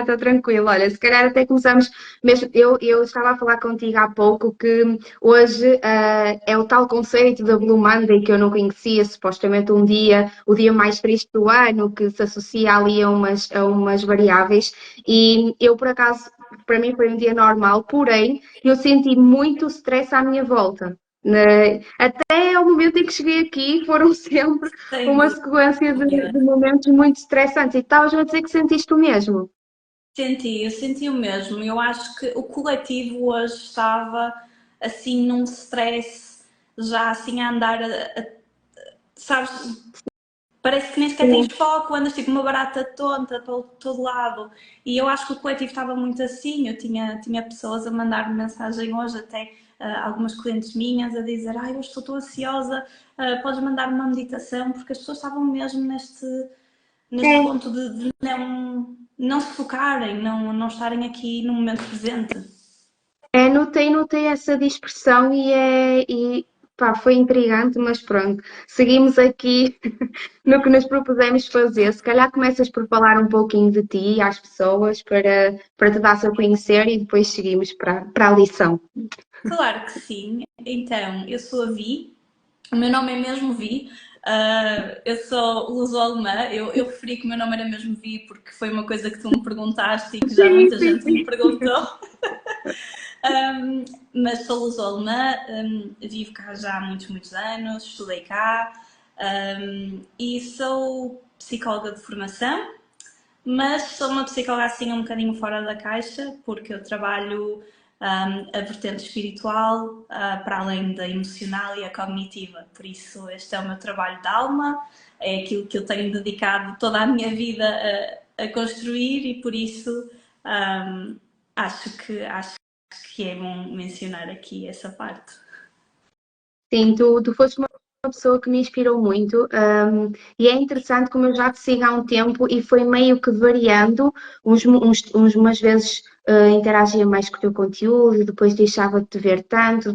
Está tranquilo. Olha, se calhar até começamos mesmo. Eu estava a falar contigo há pouco que hoje é o tal conceito da Blue Monday que eu não conhecia, supostamente um dia, o dia mais triste do ano, que se associa ali a umas variáveis. E eu, por acaso, para mim foi um dia normal, porém, eu senti muito stress à minha volta. Até ao momento em que cheguei aqui, foram sempre Sem uma sequência de dúvida. momentos muito estressantes. E estavas a dizer que sentiste o mesmo. Eu senti o mesmo. Eu acho que o coletivo hoje estava assim num stress, já assim a andar, sabes, parece que nem sequer tens Sim. foco, andas tipo uma barata tonta para todo lado. E eu acho que o coletivo estava muito assim. Eu tinha pessoas a mandar-me mensagem hoje, até algumas clientes minhas, a dizer: Ai, eu estou tão ansiosa, podes mandar uma meditação, porque as pessoas estavam mesmo neste É, ponto de não se focarem, não estarem aqui no momento presente. notei essa dispersão pá, foi intrigante, mas pronto, seguimos aqui no que nos propusemos fazer. Se calhar começas por falar um pouquinho de ti às pessoas para te dar a conhecer e depois seguimos para a lição. Claro que sim. Então, eu sou a Vi, o meu nome é mesmo Vi. Eu sou luso-alemã. Eu referi que o meu nome era mesmo Vi porque foi uma coisa que tu me perguntaste e que já Sim, muita sim, gente me sim. perguntou. Mas sou luso-alemã, vivo cá já há muitos, muitos anos, estudei cá, e sou psicóloga de formação. Mas sou uma psicóloga assim um bocadinho fora da caixa, porque eu trabalho a vertente espiritual para além da emocional e a cognitiva. Por isso, este é o meu trabalho de alma, é aquilo que eu tenho dedicado toda a minha vida a construir e por isso um, acho que é bom mencionar aqui essa parte. Sim, tu foste uma pessoa que me inspirou muito, e é interessante como eu já te sigo há um tempo e foi meio que variando, umas vezes interagia mais com o teu conteúdo, depois deixava de te ver tanto,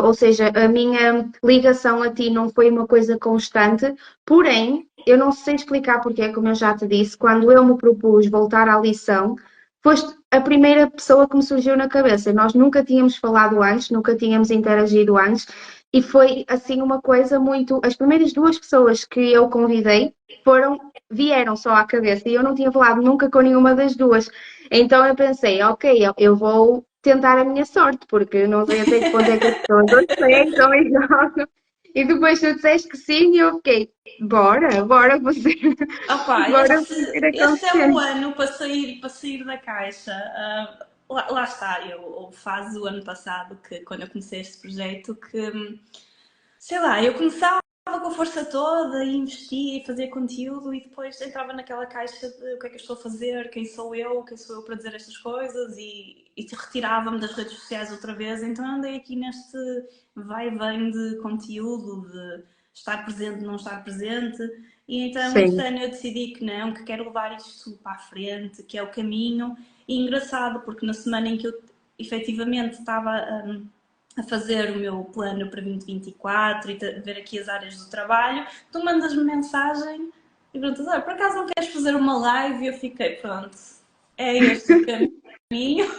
ou seja, a minha ligação a ti não foi uma coisa constante, porém, eu não sei explicar porque, como eu já te disse, quando eu me propus voltar à lição, foste a primeira pessoa que me surgiu na cabeça. Nós nunca tínhamos falado antes, nunca tínhamos interagido antes, e foi assim uma coisa muito. As primeiras duas pessoas que eu convidei vieram só à cabeça e eu não tinha falado nunca com nenhuma das duas. Então eu pensei, ok, eu vou tentar a minha sorte, porque não sei até que ponto é que as pessoas aceitam e jogam. E depois tu disseste que sim, e eu fiquei, bora fazer, Opa, bora fazer este é o acontecer. ano para sair da caixa. Lá está, eu faz o ano passado, que quando eu comecei este projeto, que sei lá, eu começava com a força toda e investia e fazia conteúdo e depois entrava naquela caixa de o que é que eu estou a fazer, quem sou eu para dizer estas coisas e retirava-me das redes sociais outra vez. Então andei aqui neste vai e vem de conteúdo, de estar presente, não estar presente. E então este Sim. ano eu decidi que não, que quero levar isto para a frente, que é o caminho. E engraçado, porque na semana em que eu efetivamente estava a fazer o meu plano para 2024 e ver aqui as áreas do trabalho, tu mandas-me mensagem e perguntas: Olha, por acaso não queres fazer uma live? E eu fiquei: Pronto, é este o caminho.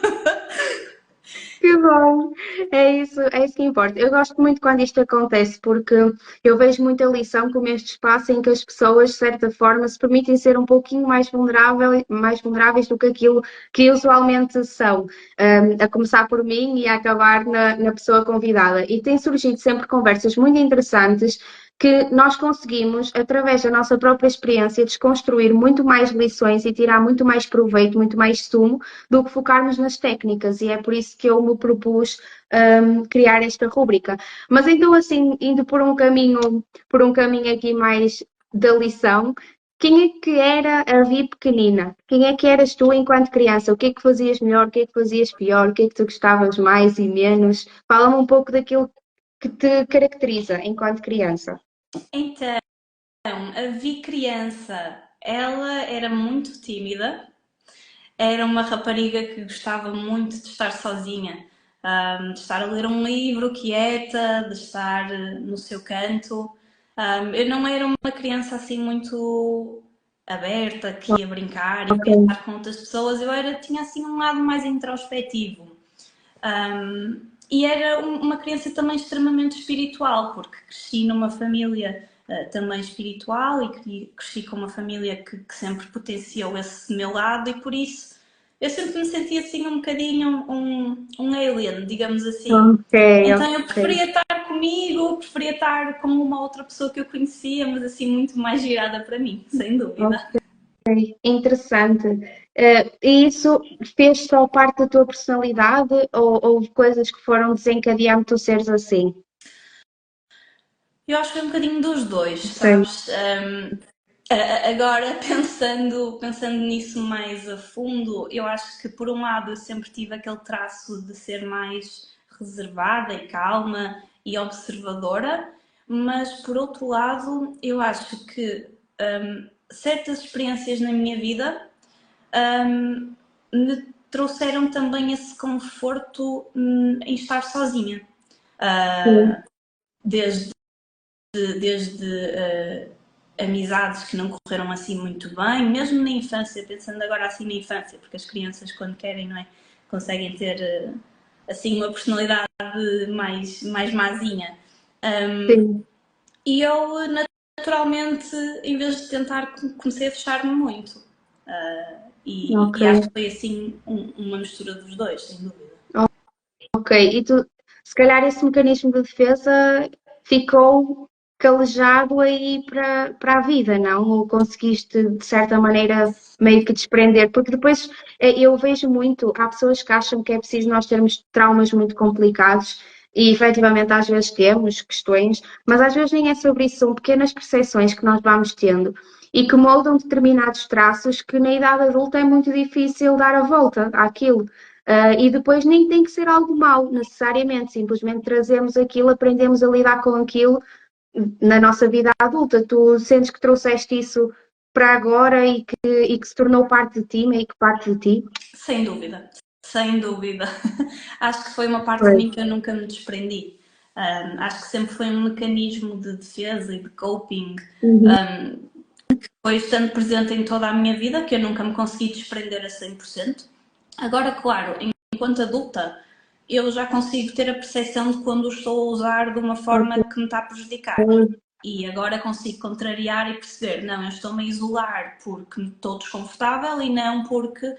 Que bom! É isso que importa. Eu gosto muito quando isto acontece, porque eu vejo muita lição como este espaço em que as pessoas, de certa forma, se permitem ser um pouquinho mais vulneráveis do que aquilo que usualmente são, a começar por mim e a acabar na pessoa convidada. E tem surgido sempre conversas muito interessantes que nós conseguimos, através da nossa própria experiência, desconstruir muito mais lições e tirar muito mais proveito, muito mais sumo do que focarmos nas técnicas, e é por isso que eu me propus criar esta rúbrica. Mas então, assim, indo por um caminho aqui mais da lição, quem é que era a Vi pequenina? Quem é que eras tu enquanto criança? O que é que fazias melhor? O que é que fazias pior? O que é que tu gostavas mais e menos? Fala-me um pouco daquilo que te caracteriza enquanto criança. Então, a Vi criança, ela era muito tímida, era uma rapariga que gostava muito de estar sozinha, de estar a ler um livro quieta, de estar no seu canto. Eu não era uma criança assim muito. aberta, que ia brincar e Ok. pensar com outras pessoas, tinha assim um lado mais introspectivo. E era uma criança também extremamente espiritual, porque cresci numa família também espiritual e cresci com uma família que sempre potenciou esse meu lado e por isso eu sempre me senti assim um bocadinho um alien, digamos assim. Ok, Então eu ok. preferia estar comigo, preferia estar com uma outra pessoa que eu conhecia, mas assim muito mais girada para mim, sem dúvida. Ok. Interessante. E isso fez só parte da tua personalidade ou houve coisas que foram desencadeando tu seres assim? Eu acho que foi um bocadinho dos dois, Sei. sabes? Agora, pensando nisso mais a fundo, eu acho que por um lado eu sempre tive aquele traço de ser mais reservada e calma e observadora, mas por outro lado eu acho que certas experiências na minha vida me trouxeram também esse conforto em estar sozinha. Sim. Uh, desde amizades que não correram assim muito bem, mesmo na infância, pensando agora assim na infância, porque as crianças quando querem, não é, conseguem ter assim uma personalidade mais mazinha. Sim. E eu naturalmente, em vez de tentar, comecei a fechar-me muito. Ok. E acho que foi assim uma mistura dos dois, sem dúvida. Ok. E tu, se calhar esse mecanismo de defesa ficou calejado aí para a vida, não? Ou conseguiste, de certa maneira, meio que desprender? Porque depois eu vejo muito, há pessoas que acham que é preciso nós termos traumas muito complicados e efetivamente às vezes temos questões, mas às vezes nem é sobre isso, são pequenas percepções que nós vamos tendo e que moldam determinados traços que na idade adulta é muito difícil dar a volta àquilo. E depois nem tem que ser algo mau, necessariamente, simplesmente trazemos aquilo, aprendemos a lidar com aquilo na nossa vida adulta. Tu sentes que trouxeste isso para agora e que se tornou parte de ti, meio que parte de ti? Sem dúvida, sem dúvida. Acho que foi uma parte de Pois. mim que eu nunca me desprendi. Acho que sempre foi um mecanismo de defesa e de coping, Uhum. foi estando presente em toda a minha vida que eu nunca me consegui desprender a 100%. Agora, claro, enquanto adulta, eu já consigo ter a percepção de quando o estou a usar de uma forma Ok. que me está a prejudicar. E agora consigo contrariar e perceber, não, eu estou-me a isolar porque estou desconfortável e não porque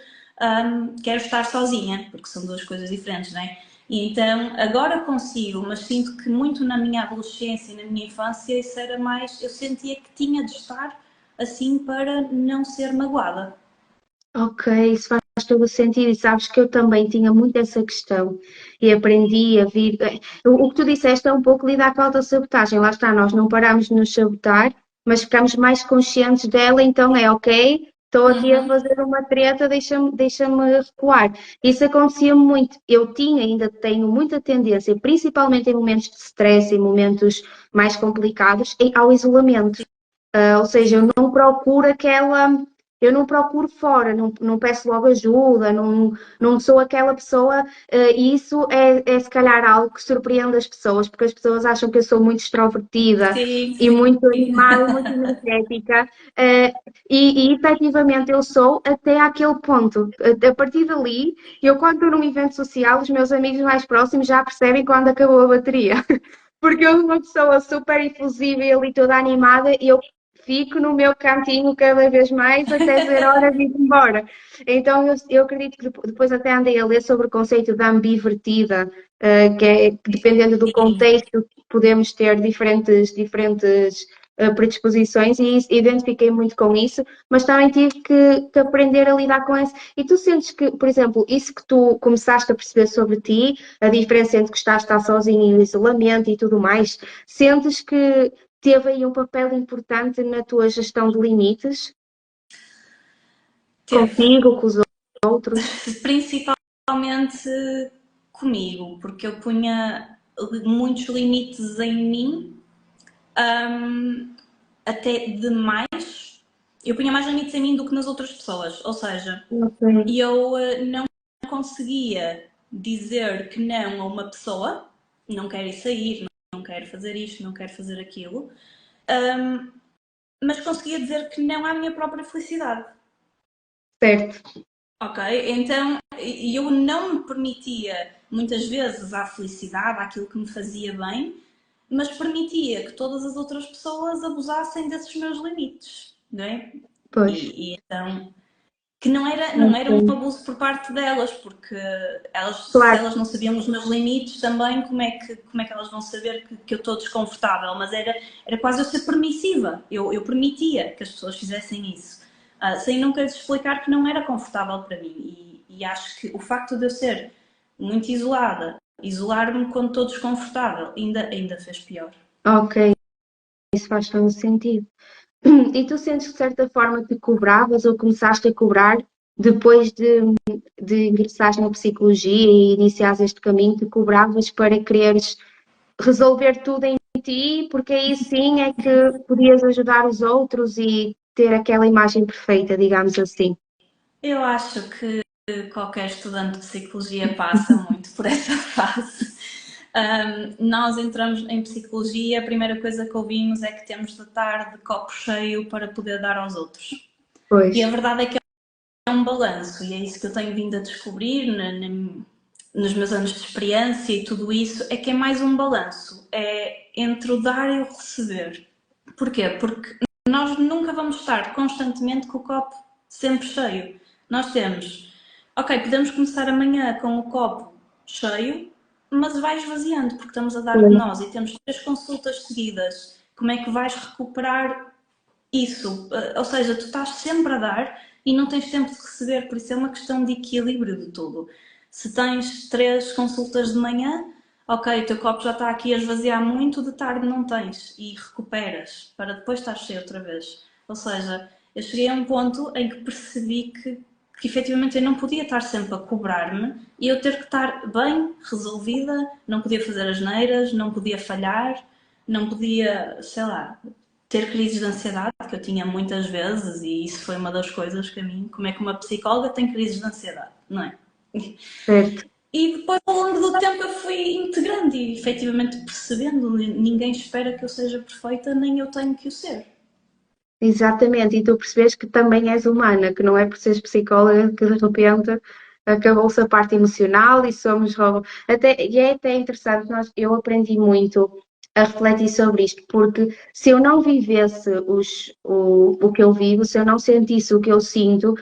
quero estar sozinha, porque são duas coisas diferentes, não é? E então agora consigo, mas sinto que muito na minha adolescência e na minha infância isso era mais, eu sentia que tinha de estar assim para não ser magoada. Ok, isso faz todo o sentido. E sabes que eu também tinha muito essa questão e aprendi a vir. O que tu disseste é um pouco lidar com a autossabotagem. Lá está, nós não paramos de nos sabotar, mas ficamos mais conscientes dela, então é ok, estou aqui a Uhum. fazer uma treta, deixa-me recuar. Isso acontecia muito. Eu tinha, ainda tenho muita tendência, principalmente em momentos de stress, em momentos mais complicados, ao isolamento. Ou seja, eu não procuro fora, não peço logo ajuda, não sou aquela pessoa, e isso é se calhar algo que surpreende as pessoas, porque as pessoas acham que eu sou muito extrovertida Sim, e sim. muito animada, muito energética, e efetivamente eu sou até àquele ponto. A partir dali, eu quando estou num evento social, os meus amigos mais próximos já percebem quando acabou a bateria. Porque eu sou uma pessoa super efusiva e ali toda animada e eu fico no meu cantinho cada vez mais até ser hora de ir embora. Então eu acredito que depois até andei a ler sobre o conceito da ambivertida, que é que dependendo do Sim. contexto podemos ter diferentes predisposições e identifiquei muito com isso, mas também tive que aprender a lidar com isso. E tu sentes que, por exemplo, isso que tu começaste a perceber sobre ti, a diferença entre gostar de estar sozinho e o isolamento e tudo mais, sentes que teve aí um papel importante na tua gestão de limites, Teve. contigo, com os outros? Principalmente comigo, porque eu punha muitos limites em mim, hum, até demais. Eu punha mais limites em mim do que nas outras pessoas. Ou seja, Ok. eu não conseguia dizer que não a uma pessoa, não quero ir sair, não quero fazer isto, não quero fazer aquilo, hum, mas conseguia dizer que não à minha própria felicidade. Certo. Ok? Então eu não me permitia muitas vezes à felicidade, àquilo que me fazia bem, mas permitia que todas as outras pessoas abusassem desses meus limites, não é? Pois. E então que não era um Ok. abuso por parte delas, porque se Claro. elas não sabiam os meus limites também, como é que elas vão saber que eu estou desconfortável? Mas era quase eu ser permissiva, eu permitia que as pessoas fizessem isso, sem nunca lhes explicar que não era confortável para mim. E acho que o facto de eu ser muito isolada, isolar-me quando estou desconfortável, ainda fez pior. Ok, isso faz todo sentido. E tu sentes que de certa forma te cobravas ou começaste a cobrar depois de ingressares na psicologia e iniciares este caminho, te cobravas para quereres resolver tudo em ti, porque aí sim é que podias ajudar os outros e ter aquela imagem perfeita, digamos assim. Eu acho que qualquer estudante de psicologia passa muito por essa fase. Nós entramos em psicologia, a primeira coisa que ouvimos é que temos de estar de copo cheio para poder dar aos outros. Pois, E a verdade é que é um balanço, e é isso que eu tenho vindo a descobrir nos meus anos de experiência e tudo isso, é que é mais um balanço, é entre o dar e o receber. Porquê? Porque nós nunca vamos estar constantemente com o copo sempre cheio. Nós temos, ok, podemos começar amanhã com o copo cheio, mas vai esvaziando, porque estamos a dar de pois, nós e temos 3 consultas seguidas. Como é que vais recuperar isso? Ou seja, tu estás sempre a dar e não tens tempo de receber, por isso é uma questão de equilíbrio de tudo. Se tens 3 consultas de manhã, ok, o teu copo já está aqui a esvaziar muito, de tarde não tens e recuperas para depois estar cheio outra vez. Ou seja, eu cheguei a um ponto em que percebi que efetivamente eu não podia estar sempre a cobrar-me e eu ter que estar bem, resolvida, não podia fazer asneiras, não podia falhar, não podia, sei lá, ter crises de ansiedade, que eu tinha muitas vezes, e isso foi uma das coisas que a mim, como é que uma psicóloga tem crises de ansiedade, não é? certo. E depois, ao longo do tempo, eu fui integrando e efetivamente percebendo. Ninguém espera que eu seja perfeita, nem eu tenho que o ser. Exatamente, e tu percebes que também és humana, que não é por seres psicóloga que de repente acabou-se a parte emocional e somos até, e é até interessante, eu aprendi muito a refletir sobre isto, porque se eu não vivesse o que eu vivo, se eu não sentisse o que eu sinto,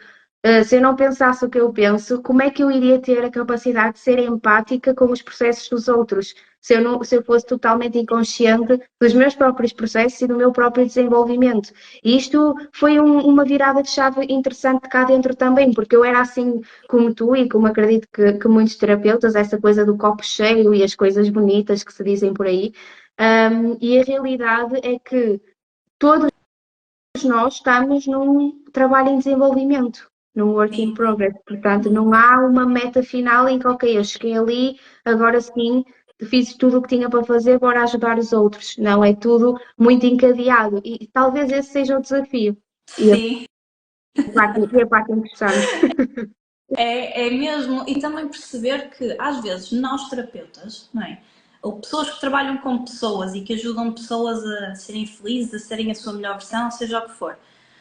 se eu não pensasse o que eu penso, como é que eu iria ter a capacidade de ser empática com os processos dos outros? Se eu fosse totalmente inconsciente dos meus próprios processos e do meu próprio desenvolvimento. E isto foi uma virada de chave interessante cá dentro também, porque eu era assim como tu e como acredito que muitos terapeutas, essa coisa do copo cheio e as coisas bonitas que se dizem por aí. E a realidade é que todos nós estamos num trabalho em desenvolvimento, num work in Sim. progress. Portanto, não há uma meta final em que, ok, eu cheguei ali, agora sim, fiz tudo o que tinha para fazer, bora ajudar os outros. Não, é tudo muito encadeado. E talvez esse seja o desafio. E a Sim, e a parte interessante. é mesmo. E também perceber que, às vezes, nós terapeutas, não é? Ou pessoas que trabalham com pessoas e que ajudam pessoas a serem felizes, a serem a sua melhor versão, seja o que for,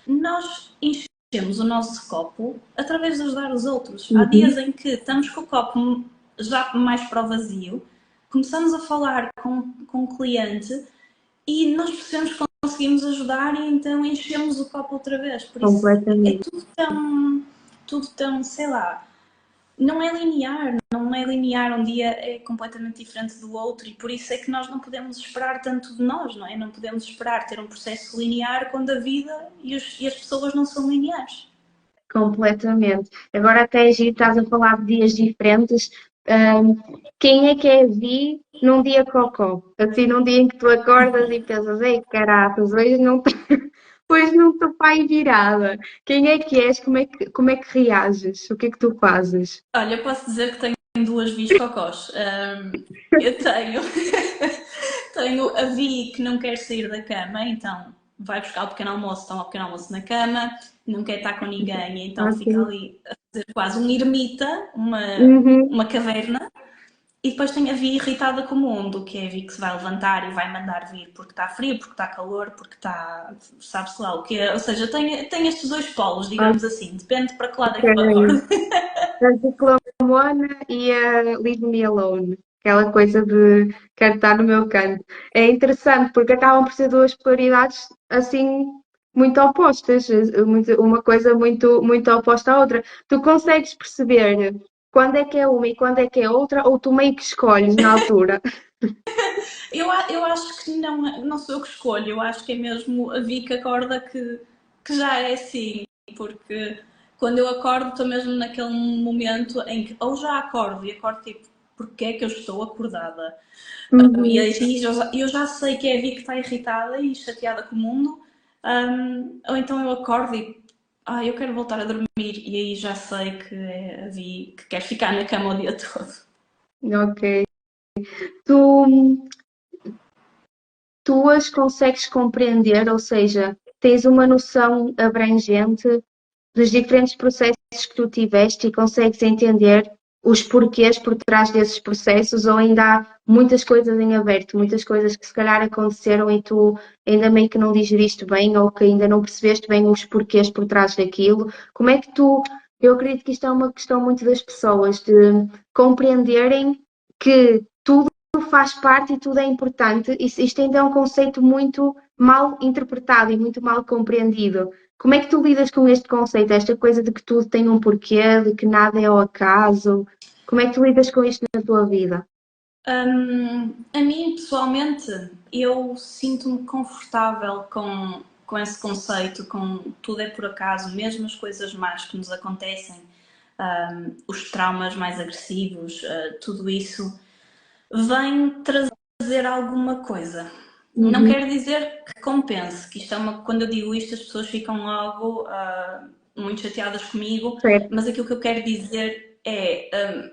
nós enchemos o nosso copo através de ajudar os outros. Há dias Uhum, em que estamos com o copo já mais para o vazio, começamos a falar com o cliente e nós percebemos que conseguimos ajudar e então enchemos o copo outra vez. Por isso é completamente. tudo tão, sei lá, não é linear, um dia é completamente diferente do outro e por isso é que nós não podemos esperar tanto de nós, não é? Não podemos esperar ter um processo linear quando a vida e as pessoas não são lineares. Completamente. Agora até a gente estás a falar de dias diferentes. Ahm, quem é que é vi num dia cocó? Assim, num dia em que tu acordas e pensas, ei, caraças, hoje não hoje não estou pai virada. Quem é que és? Como é que reages? O que é que tu fazes? Olha, eu posso dizer que tenho duas vis cocós. Eu tenho, tenho a Vi que não quer sair da cama, então vai buscar o pequeno almoço, toma o pequeno almoço na cama, não quer estar com ninguém, então fica Ok. ali a fazer quase um ermita, uma, Uhum. uma caverna. E depois tem a Vi irritada com o mundo, que é a Vi que se vai levantar e vai mandar vir porque está frio, porque está calor, porque está, sabe-se lá o quê. Ou seja, tem estes dois polos, digamos assim, depende para que lado é que eu Ok. acordo. A Reclamona e a Leave Me Alone. Aquela coisa de quero estar no meu canto. É interessante porque acabam por ser duas polaridades assim muito opostas, uma coisa muito oposta à outra. Tu consegues perceber quando é que é uma e quando é que é outra, ou tu meio que escolhes na altura? Eu acho que não sou eu que escolho, eu acho que é mesmo a Vi que acorda que já é assim, porque quando eu acordo estou mesmo naquele momento em que ou já acordo e acordo tipo, porque é que eu estou acordada? E Uhum. aí eu já sei que é a Vi que está irritada e chateada com o mundo, ou então eu acordo e eu quero voltar a dormir e aí já sei que é a Vi que quer ficar na cama o dia todo. Ok. Tu, tu as consegues compreender, ou seja, tens uma noção abrangente dos diferentes processos que tu tiveste e consegues entender os porquês por trás desses processos, ou ainda há muitas coisas em aberto, muitas coisas que se calhar aconteceram e tu ainda meio que não digeriste bem ou que ainda não percebeste bem os porquês por trás daquilo. Como é que tu, eu acredito que isto é uma questão muito das pessoas, de compreenderem que tudo faz parte e tudo é importante. Isto ainda é um conceito muito mal interpretado e muito mal compreendido. Como é que tu lidas com este conceito, esta coisa de que tudo tem um porquê, de que nada é ao acaso? Como é que tu lidas com isto na tua vida? A mim, pessoalmente, eu sinto-me confortável com esse conceito, com tudo é por acaso, mesmo as coisas más que nos acontecem, os traumas mais agressivos, tudo isso vem trazer alguma coisa. Não Uhum, quer dizer que compense, que isto é quando eu digo isto as pessoas ficam logo muito chateadas comigo, certo. mas aquilo que eu quero dizer é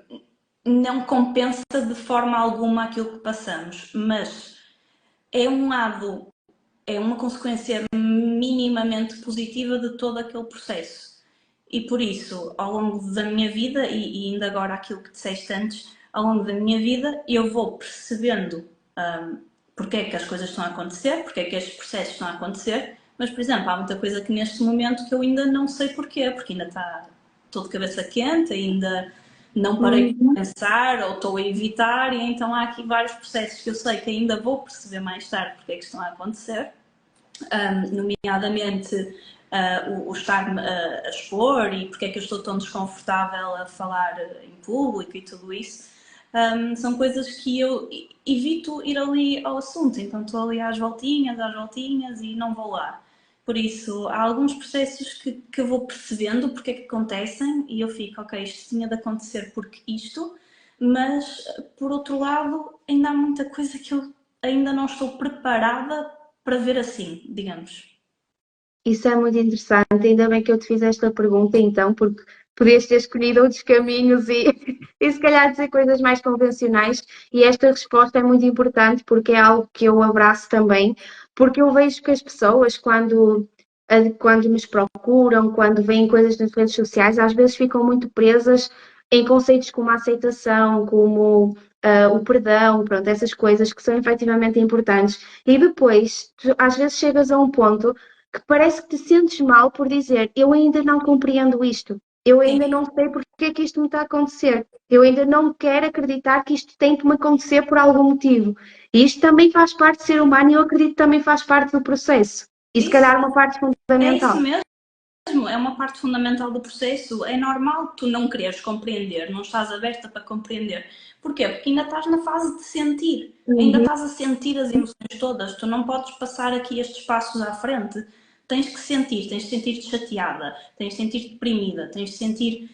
não compensa de forma alguma aquilo que passamos, mas é um lado, é uma consequência minimamente positiva de todo aquele processo. E por isso, ao longo da minha vida, e ainda agora aquilo que disseste antes, ao longo da minha vida, eu vou percebendo porque é que as coisas estão a acontecer, porque é que estes processos estão a acontecer, mas, por exemplo, há muita coisa que neste momento que eu ainda não sei porquê, porque ainda está tudo de cabeça quente, ainda não parei Uhum. de pensar ou estou a evitar, e então há aqui vários processos que eu sei que ainda vou perceber mais tarde porque é que estão a acontecer, nomeadamente o estar-me a expor e porque é que eu estou tão desconfortável a falar em público e tudo isso. São coisas que eu evito ir ali ao assunto, então estou ali às voltinhas e não vou lá. Por isso, há alguns processos que eu vou percebendo porque é que acontecem e eu fico, ok, isto tinha de acontecer porque isto, mas por outro lado, ainda há muita coisa que eu ainda não estou preparada para ver assim, digamos. Isso é muito interessante. Ainda bem que eu te fiz esta pergunta, então, porque podias ter escolhido outros caminhos e, e se calhar dizer coisas mais convencionais. E esta resposta é muito importante porque é algo que eu abraço também, porque eu vejo que as pessoas, quando nos procuram, quando veem coisas nas redes sociais, às vezes ficam muito presas em conceitos como a aceitação, como o perdão, pronto, essas coisas que são efetivamente importantes. E depois, às vezes chegas a um ponto que parece que te sentes mal por dizer eu ainda não compreendo isto, eu Sim, ainda não sei porque é que isto me está a acontecer, eu ainda não quero acreditar que isto tem que me acontecer por algum motivo. E isto também faz parte do ser humano e eu acredito que também faz parte do processo. E se isso calhar uma parte é isso fundamental. mesmo. É uma parte fundamental do processo. É normal tu não quereres compreender, não estás aberta para compreender. Porquê? Porque ainda estás na fase de sentir, ainda Uhum. estás a sentir as emoções todas. Tu não podes passar aqui estes passos à frente. Tens que sentir, tens de sentir-te chateada, tens de sentir-te deprimida, tens de sentir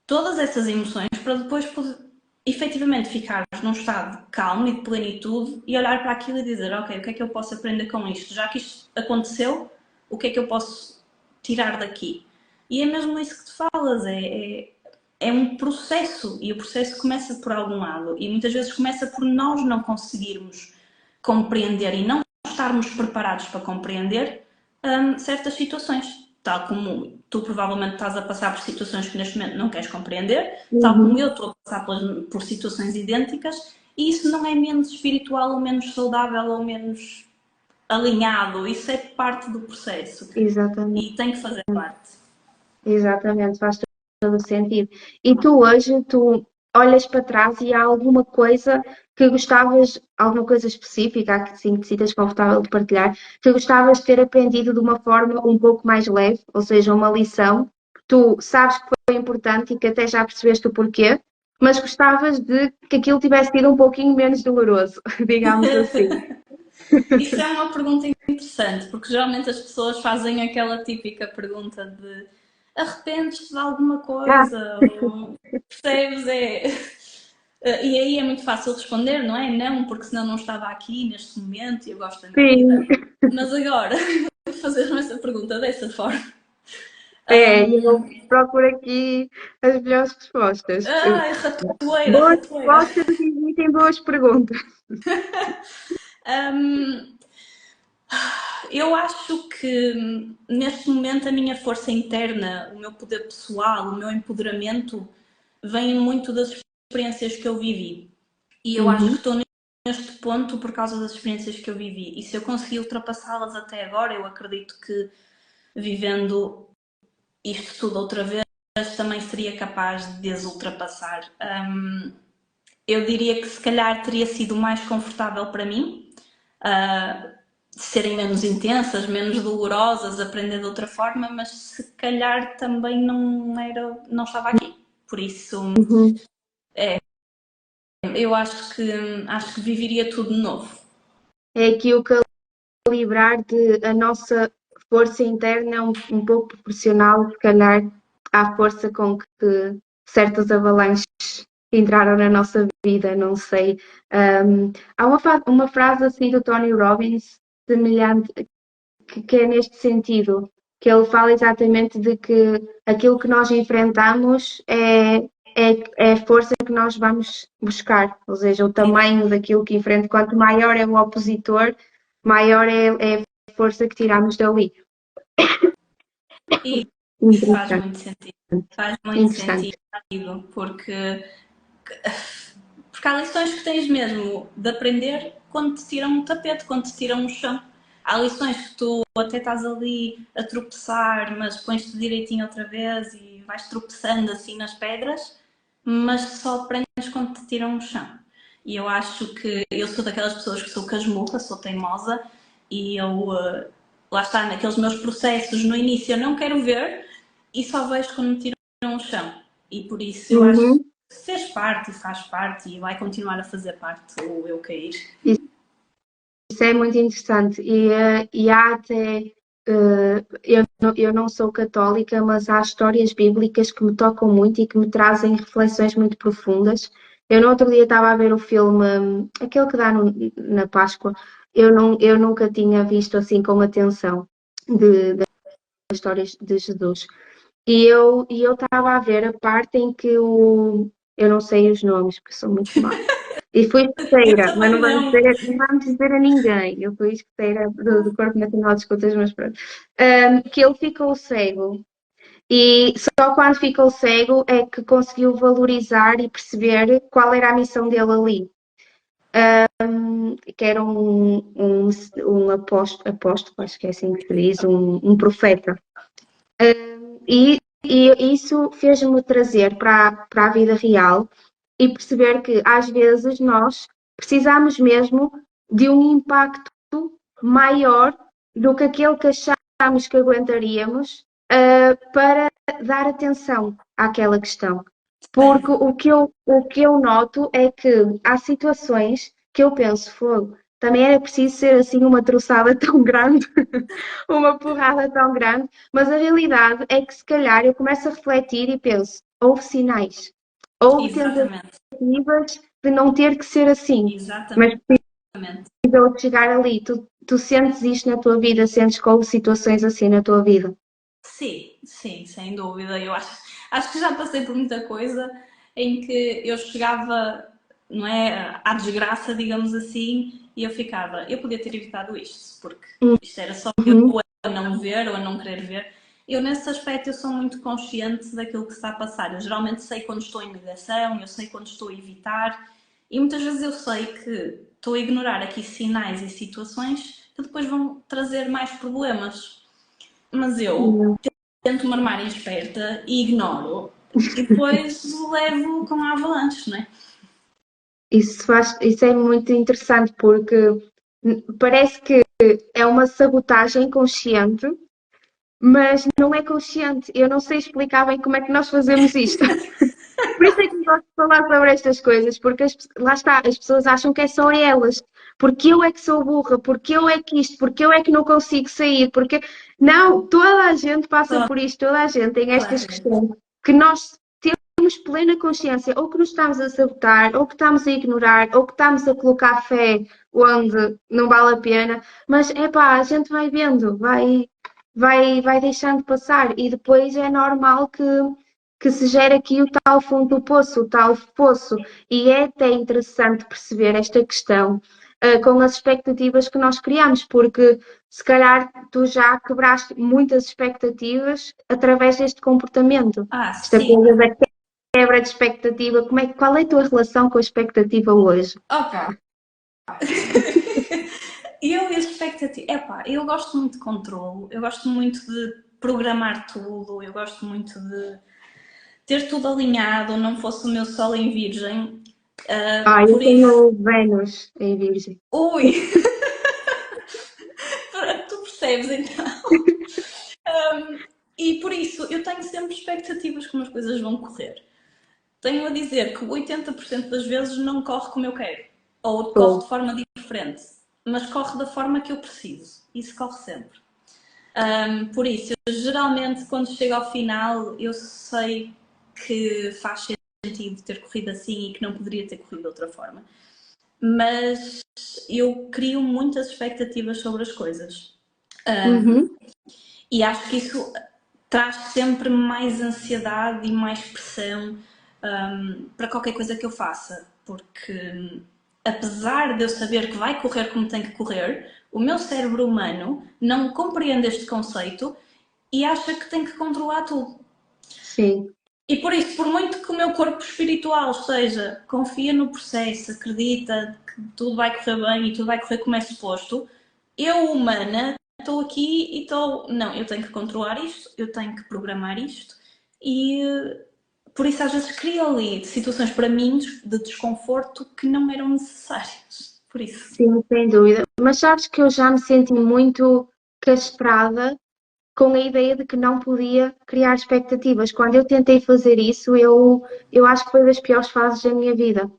todas essas emoções para depois poder, efetivamente ficares num estado de calma e de plenitude e olhar para aquilo e dizer, ok, o que é que eu posso aprender com isto? Já que isto aconteceu, o que é que eu posso tirar daqui? E é mesmo isso que tu falas, é um processo e o processo começa por algum lado e muitas vezes começa por nós não conseguirmos compreender e não estarmos preparados para compreender certas situações. tal como tu provavelmente estás a passar por situações que neste momento não queres compreender, tal como Uhum. eu estou a passar por situações idênticas, e isso não é menos espiritual ou menos saudável ou menos alinhado, isso é parte do processo Exatamente. e tem que fazer parte. Exatamente, faz todo o sentido. E tu hoje, tu olhas para trás e há alguma coisa que gostavas, alguma coisa específica, que sim, te sintas confortável de partilhar, que gostavas de ter aprendido de uma forma um pouco mais leve, ou seja, uma lição que tu sabes que foi importante e que até já percebeste o porquê, mas gostavas de que aquilo tivesse sido um pouquinho menos doloroso, digamos assim. Isso é uma pergunta interessante, porque geralmente as pessoas fazem aquela típica pergunta de arrependes-te de alguma Ah, coisa? Ou, percebes? E aí é muito fácil responder, não é? Não, porque senão não estava aqui neste momento e eu gosto da minha sim, vida. Mas agora, fazer-me essa pergunta dessa forma. eu procuro aqui as melhores respostas. Ai, ratoeira, Boas ratoeira. respostas emitem boas perguntas. Um, eu acho que neste momento a minha força interna, o meu poder pessoal, o meu empoderamento vem muito das experiências que eu vivi. E eu acho que Uhum. estou neste ponto por causa das experiências que eu vivi. E se eu conseguir ultrapassá-las até agora, eu acredito que vivendo isto tudo outra vez também seria capaz de as ultrapassar. Eu diria que se calhar teria sido mais confortável para mim. Uh, serem menos intensas, menos dolorosas, aprender de outra forma, mas se calhar também não estava aqui. Por isso, Uhum. eu acho que viveria tudo de novo. É aqui o calibrar de a nossa força interna é um pouco proporcional, se calhar, à força com que certas avalanches entraram na nossa vida, não sei. Há uma frase assim do Tony Robbins, semelhante, que é neste sentido, que ele fala exatamente de que aquilo que nós enfrentamos é a força que nós vamos buscar, ou seja, o tamanho daquilo que enfrenta, quanto maior é o opositor, maior é a força que tiramos dali. E faz Interessante, muito sentido. Faz muito interessante. sentido, porque há lições que tens mesmo de aprender quando te tiram o tapete, quando te tiram o chão. Há lições que tu até estás ali a tropeçar, mas pões-te direitinho outra vez e vais tropeçando assim nas pedras, mas só aprendes quando te tiram o chão. E eu acho que eu sou daquelas pessoas que sou casmurra, sou teimosa e lá está, naqueles meus processos no início eu não quero ver e só vejo quando me tiram o chão. E por isso eu acho Uhum. que fez parte e faz parte e vai continuar a fazer parte o eu cair. Isso é muito interessante e há até, eu não sou católica, mas há histórias bíblicas que me tocam muito e que me trazem reflexões muito profundas. Eu no outro dia estava a ver o filme, aquele que dá na Páscoa, eu nunca tinha visto assim com atenção das histórias de Jesus. E eu estava a ver a parte em que eu não sei os nomes, porque sou muito má. E fui Eu escoteira, mas também não. não vamos dizer a ninguém. Eu fui escoteira do Corpo Nacional de Escotas, mas pronto. Que ele ficou cego. E só quando ficou cego é que conseguiu valorizar e perceber qual era a missão dele ali. Que era um apóstolo, acho que é assim que se diz, um profeta. E isso fez-me trazer para a vida real e perceber que às vezes nós precisamos mesmo de um impacto maior do que aquele que achamos que aguentaríamos, para dar atenção àquela questão. Sim, Porque o que eu noto é que há situações que eu penso, fogo, também era preciso ser assim uma troçada tão grande, uma porrada tão grande, mas a realidade é que se calhar eu começo a refletir e penso, houve sinais, houve exatamente. tentativas de não ter que ser assim, Exatamente. mas precisou de chegar ali. Tu sentes isto na tua vida, sentes que houve situações assim na tua vida. Sim, sim, sem dúvida. Eu acho que já passei por muita coisa em que eu chegava, não é, à desgraça, digamos assim, e eu ficava, eu podia ter evitado isto, porque isto era só eu Uhum, a não ver ou a não querer ver. eu nesse aspecto eu sou muito consciente daquilo que está a passar. Eu geralmente sei quando estou em negação, eu sei quando estou a evitar e muitas vezes eu sei que estou a ignorar aqui sinais e situações que depois vão trazer mais problemas. Mas eu tento-me armar em esperta e ignoro e depois levo com a avalanche, não é? Isso é muito interessante porque parece que é uma sabotagem consciente, mas não é consciente. Eu não sei explicar bem como é que nós fazemos isto. Por isso é que eu gosto de falar sobre estas coisas, porque lá está, as pessoas acham que é só elas. Porque eu é que sou burra, porque eu é que isto, porque eu é que não consigo sair, porque. Não, toda a gente passa por isto, toda a gente tem estas Claramente. questões que nós temos plena consciência, ou que nos estamos a sabotar, ou que estamos a ignorar, ou que estamos a colocar fé onde não vale a pena, mas é pá, a gente vai vendo, vai deixando passar e depois é normal que se gere aqui o tal fundo do poço, o tal poço. E é até interessante perceber esta questão com as expectativas que nós criamos, porque se calhar tu já quebraste muitas expectativas através deste comportamento. Ah, Esta sim. coisa da quebra de expectativa, qual é a tua relação com a expectativa hoje? Opa! E eu e as expectativas. Epá, eu gosto muito de controle, eu gosto muito de programar tudo, eu gosto muito de ter tudo alinhado, não fosse o meu sol em virgem. Eu Por isso. tenho Vênus em Virgem. Ui! Tu percebes então? E por isso eu tenho sempre expectativas como as coisas vão correr. Tenho a dizer que 80% das vezes não corre como eu quero, ou corre de forma diferente, mas corre da forma que eu preciso. Isso corre sempre. Por isso, eu, geralmente, quando chego ao final, eu sei que faz sentido ter corrido assim e que não poderia ter corrido de outra forma. Mas eu crio muitas expectativas sobre as coisas. Uhum. E acho que isso traz sempre mais ansiedade e mais pressão para qualquer coisa que eu faça, porque apesar de eu saber que vai correr como tem que correr, o meu cérebro humano não compreende este conceito e acha que tem que controlar tudo. Sim. E por isso, por muito que o meu corpo espiritual seja, confia no processo, acredita que tudo vai correr bem e tudo vai correr como é suposto, eu, humana, estou aqui e estou. Não, eu tenho que controlar isto, eu tenho que programar isto e por isso às vezes crio ali situações para mim de desconforto que não eram necessárias. Por isso. Sim, sem dúvida. Mas sabes que eu já me senti muito castrada com a ideia de que não podia criar expectativas. Quando eu tentei fazer isso, eu acho que foi das piores fases da minha vida.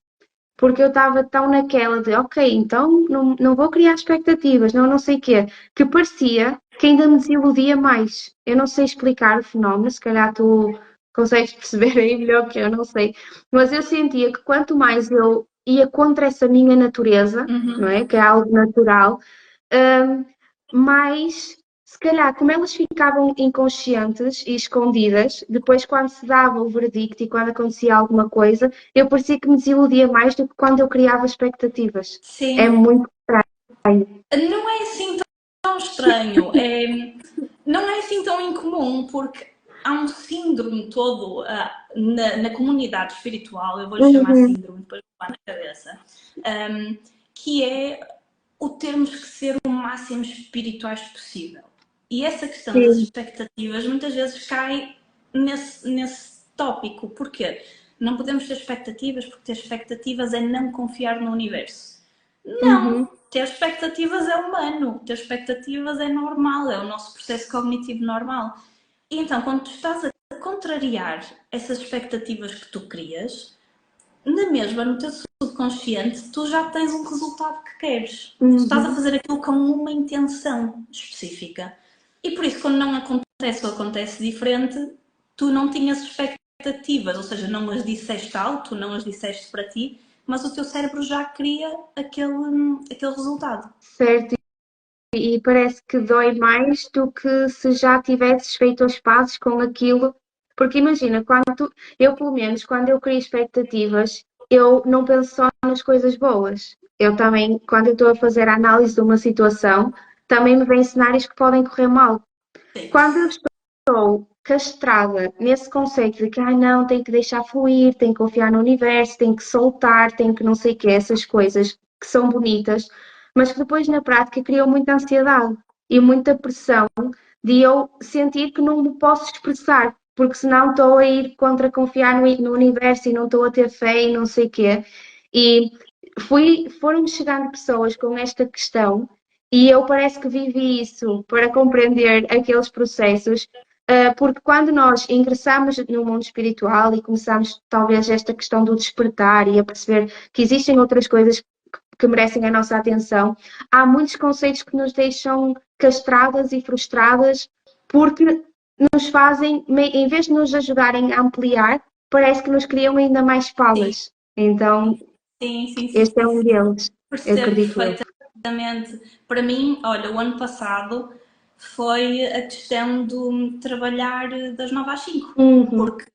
Porque eu estava tão naquela de, ok, então não vou criar expectativas, não sei o quê, que parecia que ainda me desiludia mais. Eu não sei explicar o fenómeno, se calhar tu consegues perceber aí melhor que eu, não sei. Mas eu sentia que quanto mais eu ia contra essa minha natureza, não Uhum. é? Que é algo natural, hum, mais, se calhar, como elas ficavam inconscientes e escondidas, depois quando se dava o verdicto e quando acontecia alguma coisa, eu parecia que me desiludia mais do que quando eu criava expectativas. É Sim. muito estranho. Não é assim tão estranho. Não é assim tão incomum, porque há um síndrome todo na comunidade espiritual, eu vou-lhe chamar Uhum, síndrome, depois vou lá na cabeça, que é o termos que ser o máximo espirituais possível. E essa questão das sim, expectativas muitas vezes cai nesse tópico. Porquê? Não podemos ter expectativas, porque ter expectativas é não confiar no universo. uhum, Não, ter expectativas é humano, ter expectativas é normal, é o nosso processo cognitivo normal. E então, quando tu estás a contrariar essas expectativas que tu crias, na mesma, no teu subconsciente, tu já tens um resultado que queres. Tu estás a uhum. fazer aquilo com uma intenção específica. E por isso, quando não acontece ou acontece diferente, tu não tinhas expectativas, ou seja, não as disseste alto, não as disseste para ti, mas o teu cérebro já cria aquele resultado. Certo. E parece que dói mais do que se já tivesses feito as pazes com aquilo. Porque imagina, eu pelo menos, quando eu crio expectativas, eu não penso só nas coisas boas. Eu também, quando eu estou a fazer a análise de uma situação, também me vêm cenários que podem correr mal. Sim. Quando eu estou castrada nesse conceito de que, ai não, tem que deixar fluir, tem que confiar no universo, tem que soltar, tem que não sei o quê, essas coisas que são bonitas, mas que depois na prática criam muita ansiedade e muita pressão de eu sentir que não me posso expressar, porque senão estou a ir contra confiar no universo e não estou a ter fé e não sei o quê. E foram chegando pessoas com esta questão e eu parece que vivi isso para compreender aqueles processos, porque quando nós ingressamos no mundo espiritual e começamos talvez esta questão do despertar e a perceber que existem outras coisas que merecem a nossa atenção, há muitos conceitos que nos deixam castradas e frustradas porque nos fazem, em vez de nos ajudarem a ampliar, parece que nos criam ainda mais Sim, palas. Então, sim, sim, sim, este é sim, um sim. deles, Percebo acredito eu. perfeitamente. Para mim, olha, o ano passado foi a questão do trabalhar das 9 às 5, Uhum. porque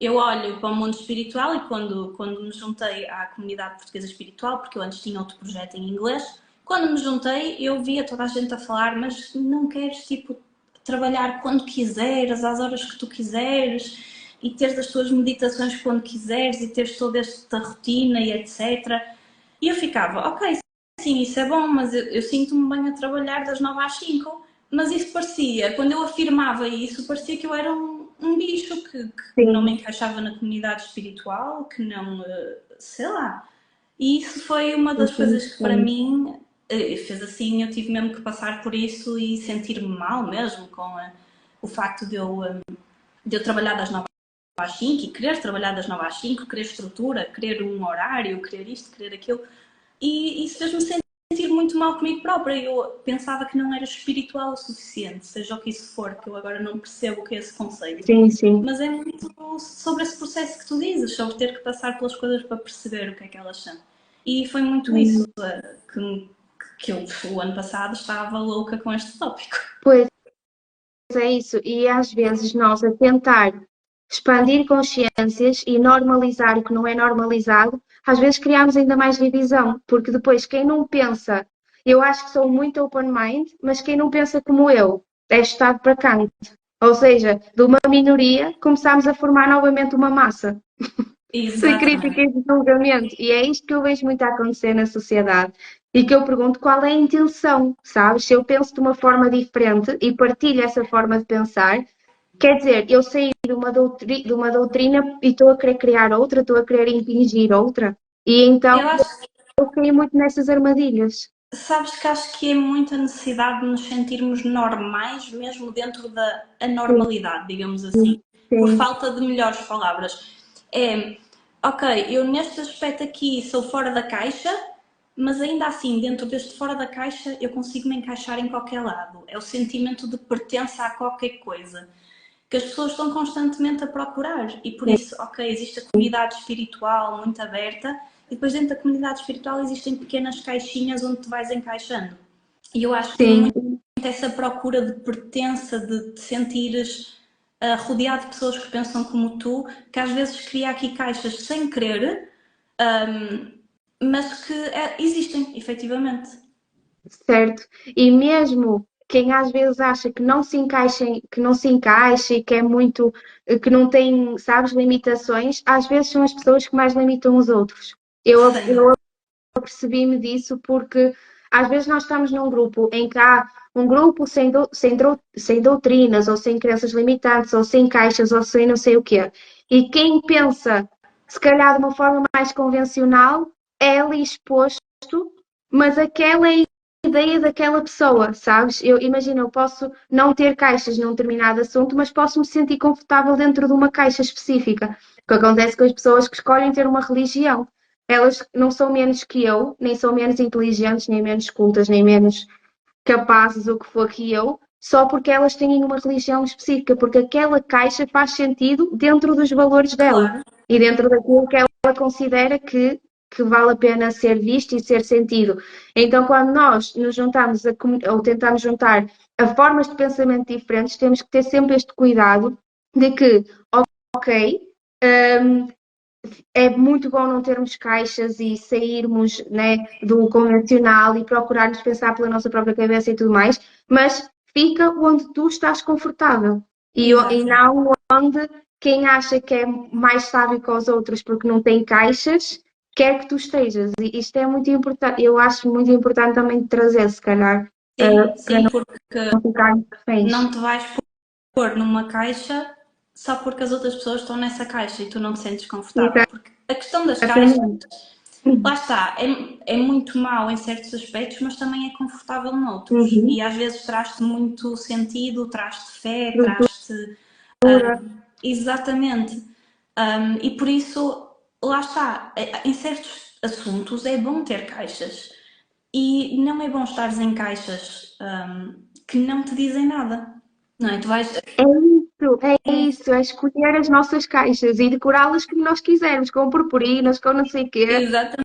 eu olho para o mundo espiritual e quando me juntei à comunidade portuguesa espiritual, porque eu antes tinha outro projeto em inglês, quando me juntei eu via toda a gente a falar, mas não queres tipo trabalhar quando quiseres, às horas que tu quiseres e teres as tuas meditações quando quiseres e teres toda esta rotina e etc. E eu ficava, ok, sim, isso é bom, mas eu sinto-me bem a trabalhar das 9 às 5. Mas isso parecia, quando eu afirmava isso, parecia que eu era um bicho que não me Sim, encaixava na comunidade espiritual, que não, sei lá. E isso foi uma das entendo. coisas que para mim fez assim, eu tive mesmo que passar por isso e sentir-me mal mesmo com o facto de eu trabalhar das 9 às 5 e querer trabalhar das 9 às 5, querer estrutura, querer um horário, querer isto, querer aquilo. E isso fez-me sentir muito mal comigo própria. Eu pensava que não era espiritual o suficiente, seja o que isso for, que eu agora não percebo o que é esse conceito. Sim, sim. Mas é muito sobre esse processo que tu dizes, sobre ter que passar pelas coisas para perceber o que é que elas são. E foi muito isso que eu, o ano passado, estava louca com este tópico. Pois é isso. E às vezes nós a tentar expandir consciências e normalizar o que não é normalizado, às vezes criamos ainda mais divisão, porque depois quem não pensa, eu acho que sou muito open mind, mas quem não pensa como eu é estado para canto. Ou seja, de uma minoria começamos a formar novamente uma massa. Sem crítica Exatamente. e de julgamento. E é isto que eu vejo muito a acontecer na sociedade. E que eu pergunto qual é a intenção, sabes? Se eu penso de uma forma diferente e partilho essa forma de pensar, quer dizer, eu saí de uma doutrina e estou a querer criar outra, estou a querer impingir outra. E então Eu acho eu caí muito nessas armadilhas. Sabes que acho que é muita necessidade de nos sentirmos normais, mesmo dentro da Sim, anormalidade, digamos assim, por sim, falta de melhores palavras. É, ok, eu neste aspecto aqui sou fora da caixa, mas ainda assim, dentro deste fora da caixa, eu consigo me encaixar em qualquer lado. É o sentimento de pertença a qualquer coisa que as pessoas estão constantemente a procurar. E por isso, ok, existe a comunidade espiritual muito aberta, e depois dentro da comunidade espiritual existem pequenas caixinhas onde tu vais encaixando. E eu acho que é muito sim. essa procura de pertença, de te sentires rodeado de pessoas que pensam como tu, que às vezes cria aqui caixas sem querer, mas que existem, efetivamente. Certo. E mesmo quem às vezes acha que não se encaixa, que não se encaixa e que é muito, que não tem, sabes, limitações, às vezes são as pessoas que mais limitam os outros. Sem Eu dúvida. apercebi-me disso porque às vezes nós estamos num grupo em que há um grupo sem doutrinas, ou sem crenças limitantes, ou sem caixas, ou sem não sei o quê. E quem pensa, se calhar de uma forma mais convencional, é ali exposto, mas aquela é a ideia daquela pessoa, sabes? Eu imagino, eu posso não ter caixas num determinado assunto, mas posso me sentir confortável dentro de uma caixa específica. O que acontece com as pessoas que escolhem ter uma religião. Elas não são menos que eu, nem são menos inteligentes, nem menos cultas, nem menos capazes, o que for que eu, só porque elas têm uma religião específica, porque aquela caixa faz sentido dentro dos valores dela Claro, e dentro daquilo que ela considera que vale a pena ser visto e ser sentido. Então, quando nós nos juntamos ou tentamos juntar a formas de pensamento diferentes, temos que ter sempre este cuidado de que, ok, um, é muito bom não termos caixas e sairmos, né, do convencional e procurarmos pensar pela nossa própria cabeça e tudo mais, mas fica onde tu estás confortável e Exato. não onde quem acha que é mais sábio que os outros porque não tem caixas, quer que tu estejas. E isto é muito importante, eu acho muito importante também trazer, se calhar, Sim, para sim, não porque ficar reféns. não te vais pôr numa caixa só porque as outras pessoas estão nessa caixa e tu não te sentes confortável. Porque a questão das caixas, Exatamente. lá está, é muito mau em certos aspectos, mas também é confortável noutros. Uhum. E às vezes traz-te muito sentido, traz-te fé, Estrutura. traz-te. Exatamente. E por isso, lá está, em certos assuntos é bom ter caixas. E não é bom estares em caixas que não te dizem nada. Não é? Tu vais. É isso, é escolher as nossas caixas e decorá-las como nós quisermos, com purpurinas, com não sei o quê,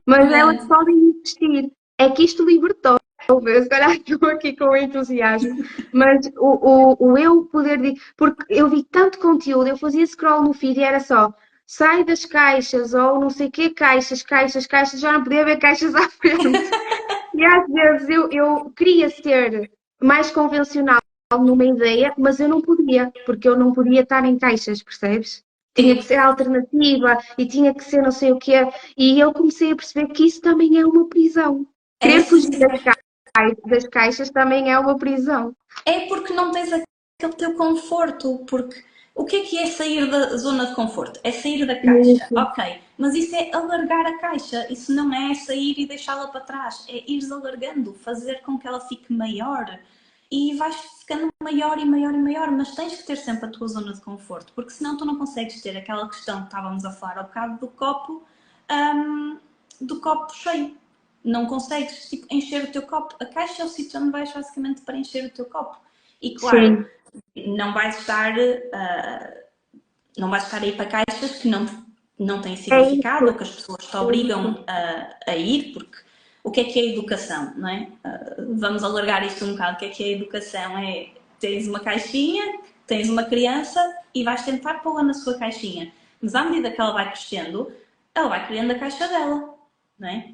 mas elas Exatamente. podem existir. É que isto libertou, se calhar estou aqui com entusiasmo, mas o eu poder, porque eu vi tanto conteúdo, eu fazia scroll no feed e era só, sai das caixas, ou não sei o quê, caixas, caixas, caixas, já não podia ver caixas à frente. E às vezes eu queria ser mais convencional numa ideia, mas eu não podia, porque eu não podia estar em caixas, percebes? Tinha que Sim, ser alternativa e tinha que ser não sei o quê. E eu comecei a perceber que isso também é uma prisão. é Querer fugir sim. das caixas também é uma prisão. É porque não tens aquele teu conforto. Porque o que é sair da zona de conforto? É sair da caixa, Isso. ok. Mas isso é alargar a caixa. Isso não é sair e deixá-la para trás. É ires alargando, fazer com que ela fique maior. E vais ficando maior e maior e maior, mas tens que ter sempre a tua zona de conforto, porque senão tu não consegues ter aquela questão que estávamos a falar ao bocado hum, do copo cheio. Não consegues tipo, encher o teu copo. A caixa é o sítio onde vais basicamente para encher o teu copo. E claro, Sim, não vais estar, não vais estar a ir para caixas que não têm é significado ou isso. que as pessoas te É obrigam isso. a ir, porque o que é educação, não é? Vamos alargar isto um bocado. O que é educação? É tens uma caixinha, tens uma criança e vais tentar pô-la na sua caixinha. Mas à medida que ela vai crescendo, ela vai criando a caixa dela, não é?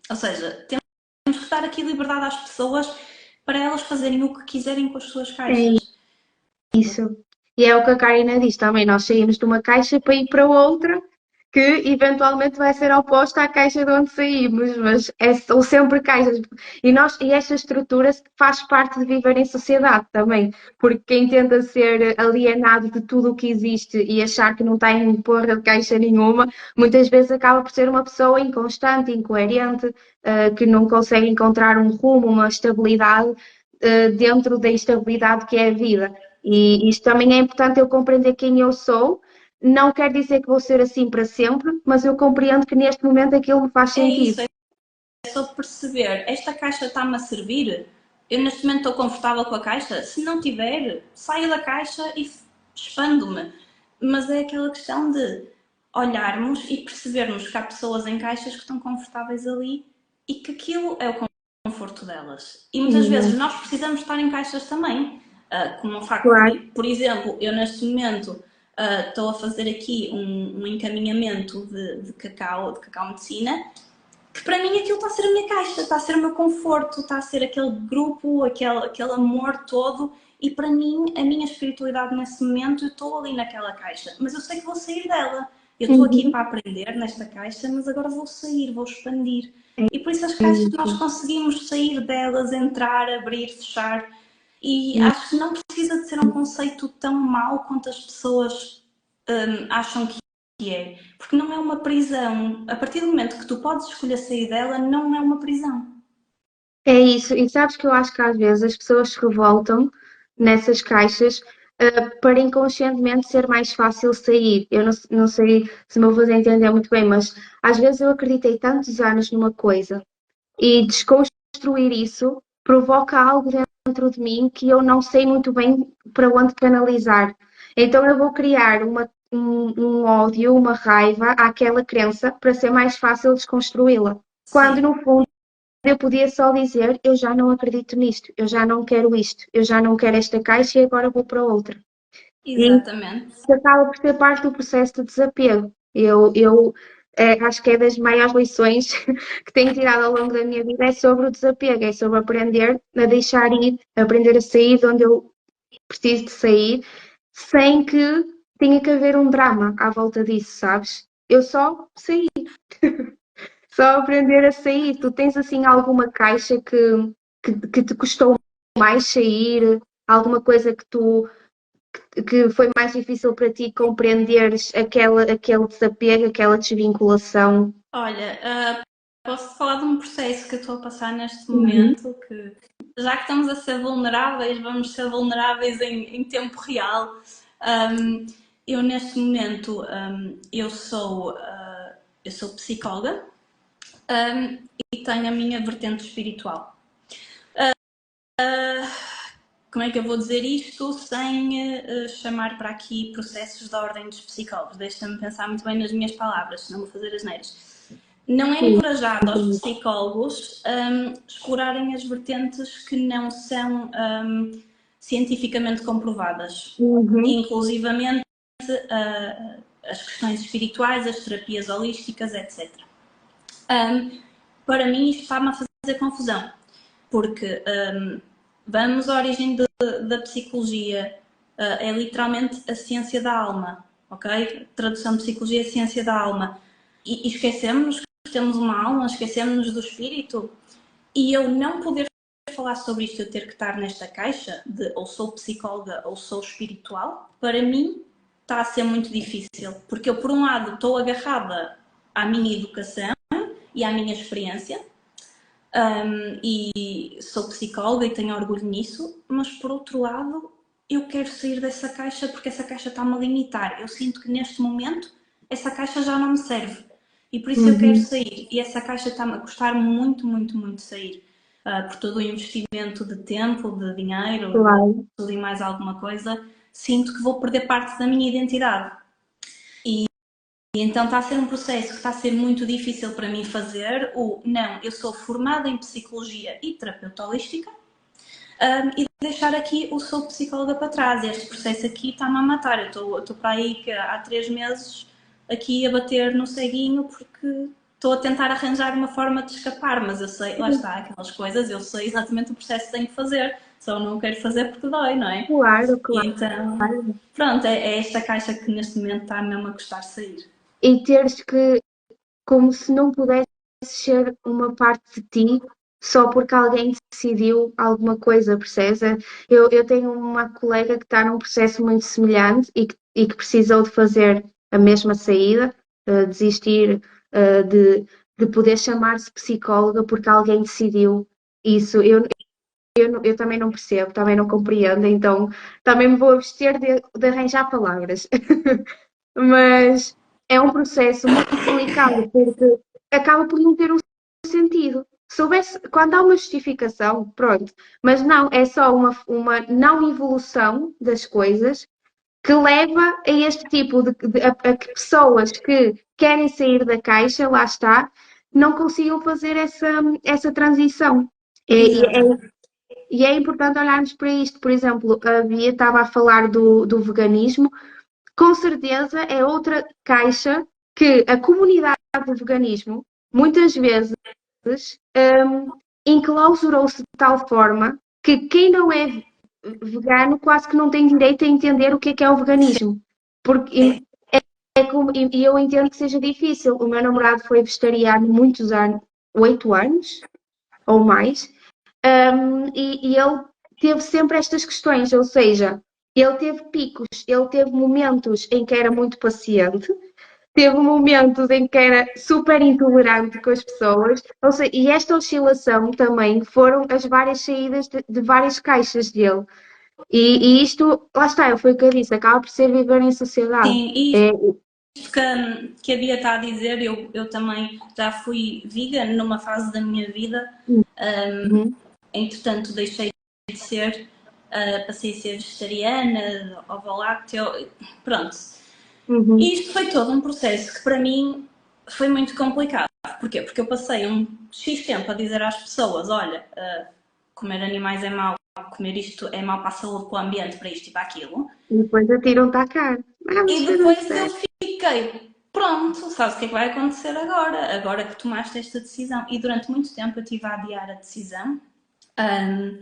Ou seja, temos que dar aqui liberdade às pessoas para elas fazerem o que quiserem com as suas É caixas. isso. E é o que a Karina diz também, nós saímos de uma caixa para ir para outra que eventualmente vai ser oposta à caixa de onde saímos, mas são sempre caixas. E esta estrutura faz parte de viver em sociedade também, porque quem tenta ser alienado de tudo o que existe e achar que não tem porra de caixa nenhuma, muitas vezes acaba por ser uma pessoa inconstante, incoerente, que não consegue encontrar um rumo, uma estabilidade, dentro da instabilidade que é a vida. E isto também é importante eu compreender quem eu sou. Não quer dizer que vou ser assim para sempre, mas eu compreendo que neste momento aquilo me faz É sentido. isso, é só perceber. Esta caixa está-me a servir? Eu neste momento estou confortável com a caixa? Se não tiver, saio da caixa e expando-me. Mas é aquela questão de olharmos e percebermos que há pessoas em caixas que estão confortáveis ali e que aquilo é o conforto delas. E muitas vezes Exato. nós precisamos estar em caixas também. Como o facto Claro. de, por exemplo, eu neste momento estou a fazer aqui um encaminhamento de cacau medicina, que para mim aquilo está a ser a minha caixa, está a ser o meu conforto, está a ser aquele grupo, aquele amor todo. E para mim, a minha espiritualidade nesse momento, eu estou ali naquela caixa, mas eu sei que vou sair dela. Eu estou aqui Uhum. para aprender nesta caixa, mas agora vou sair, vou expandir. E por isso as É caixas nós isso. conseguimos sair delas, entrar, abrir, fechar. E acho que não precisa de ser um conceito tão mau quanto as pessoas acham que é. Porque não é uma prisão. A partir do momento que tu podes escolher sair dela, não é uma prisão. É isso. E sabes que eu acho que às vezes as pessoas se revoltam nessas caixas, para inconscientemente ser mais fácil sair. Eu não sei se me vou fazer entender muito bem, mas às vezes eu acreditei tantos anos numa coisa e desconstruir isso provoca algo dentro de mim que eu não sei muito bem para onde canalizar. Então eu vou criar um ódio, uma raiva àquela crença para ser mais fácil desconstruí-la. Quando Sim, no fundo eu podia só dizer eu já não acredito nisto, eu já não quero isto, eu já não quero esta caixa e agora vou para outra. E exatamente. isso acaba por ser parte do processo de desapego. acho que é das maiores lições que tenho tirado ao longo da minha vida, é sobre o desapego, é sobre aprender a deixar ir, aprender a sair de onde eu preciso de sair, sem que tenha que haver um drama à volta disso, sabes? Eu só saí, só aprender a sair. Tu tens assim alguma caixa que te custou mais sair? Alguma coisa que foi mais difícil para ti compreenderes aquele desapego, aquela desvinculação? Olha, posso falar de um processo que eu estou a passar neste Uhum. momento, que já que estamos a ser vulneráveis, vamos ser vulneráveis em tempo real. Eu neste momento, eu sou psicóloga, e tenho a minha vertente espiritual. Como é que eu vou dizer isto sem chamar para aqui processos da ordem dos psicólogos? Deixa-me pensar muito bem nas minhas palavras, senão vou fazer as neiras. Não é Sim. encorajado aos psicólogos explorarem as vertentes que não são cientificamente comprovadas, Uhum. inclusivamente as questões espirituais, as terapias holísticas, etc. Para mim isto está-me a fazer confusão, porque vamos à origem da psicologia, é literalmente a ciência da alma, ok? Tradução de psicologia é a ciência da alma. E esquecemos que temos uma alma, esquecemos do espírito. E eu não poder falar sobre isto, eu ter que estar nesta caixa de ou sou psicóloga ou sou espiritual, para mim está a ser muito difícil. Porque eu, por um lado, estou agarrada à minha educação e à minha experiência, e sou psicóloga e tenho orgulho nisso, mas por outro lado eu quero sair dessa caixa porque essa caixa está-me a limitar. Eu sinto que neste momento essa caixa já não me serve e por isso eu quero Uhum. sair, e essa caixa está-me a custar muito, muito, muito sair, por todo o investimento de tempo, de dinheiro, de Claro. tudo e mais alguma coisa. Sinto que vou perder parte da minha identidade. E então está a ser um processo que está a ser muito difícil para mim fazer. Não, eu sou formada em psicologia e terapeuta holística, e deixar aqui o sou psicóloga para trás. Este processo aqui está-me a matar. Eu estou para aí que há 3 meses aqui a bater no ceguinho porque estou a tentar arranjar uma forma de escapar, mas eu sei, lá está, aquelas coisas, eu sei exatamente o processo que tenho que fazer, só não quero fazer porque dói, não é? Claro, E claro. então, pronto, é esta caixa que neste momento está mesmo a custar sair. E teres que, como se não pudesse ser uma parte de ti só porque alguém decidiu alguma coisa, percebes? Eu tenho uma colega que está num processo muito semelhante e que precisou de fazer a mesma saída, desistir, de poder chamar-se psicóloga porque alguém decidiu isso. Eu também não percebo, também não compreendo, então também me vou abster de arranjar palavras. Mas é um processo muito delicado porque acaba por não ter um sentido. Se houvesse, quando há uma justificação, pronto, mas não, é só uma não evolução das coisas que leva a este tipo a que pessoas que querem sair da caixa, lá está, não consigam fazer essa transição. Exatamente. E é importante olharmos para isto. Por exemplo, a Bia estava a falar do veganismo. Com certeza é outra caixa que a comunidade do veganismo muitas vezes enclausurou-se de tal forma que quem não é vegano quase que não tem direito a entender o que é o veganismo. Porque e eu entendo que seja difícil. O meu namorado foi vegetariano muitos anos, 8 anos ou mais, e ele teve sempre estas questões, ou seja, ele teve picos, ele teve momentos em que era muito paciente, teve momentos em que era super intolerante com as pessoas, ou seja, e esta oscilação também foram as várias saídas de várias caixas dele. E isto, lá está, foi o que eu disse, acaba por ser viver em sociedade. Sim, e É, isto que a Bia está a dizer, eu também já fui vegan numa fase da minha vida, uhum, entretanto deixei de ser, passei a ser vegetariana, ovo-lácteo, pronto. uhum, E isto foi todo um processo que para mim foi muito complicado. Porquê? Porque eu passei um X tempo a dizer às pessoas, olha, comer animais é mau, comer isto é mau para a saúde, para o ambiente, para isto e para aquilo. e depois atiram-te à cara. Ah, E você não depois eu percebe. fiquei. pronto, sabes o que é que vai acontecer agora? Agora que tomaste esta decisão. E durante muito tempo eu estive a adiar a decisão. Ahm,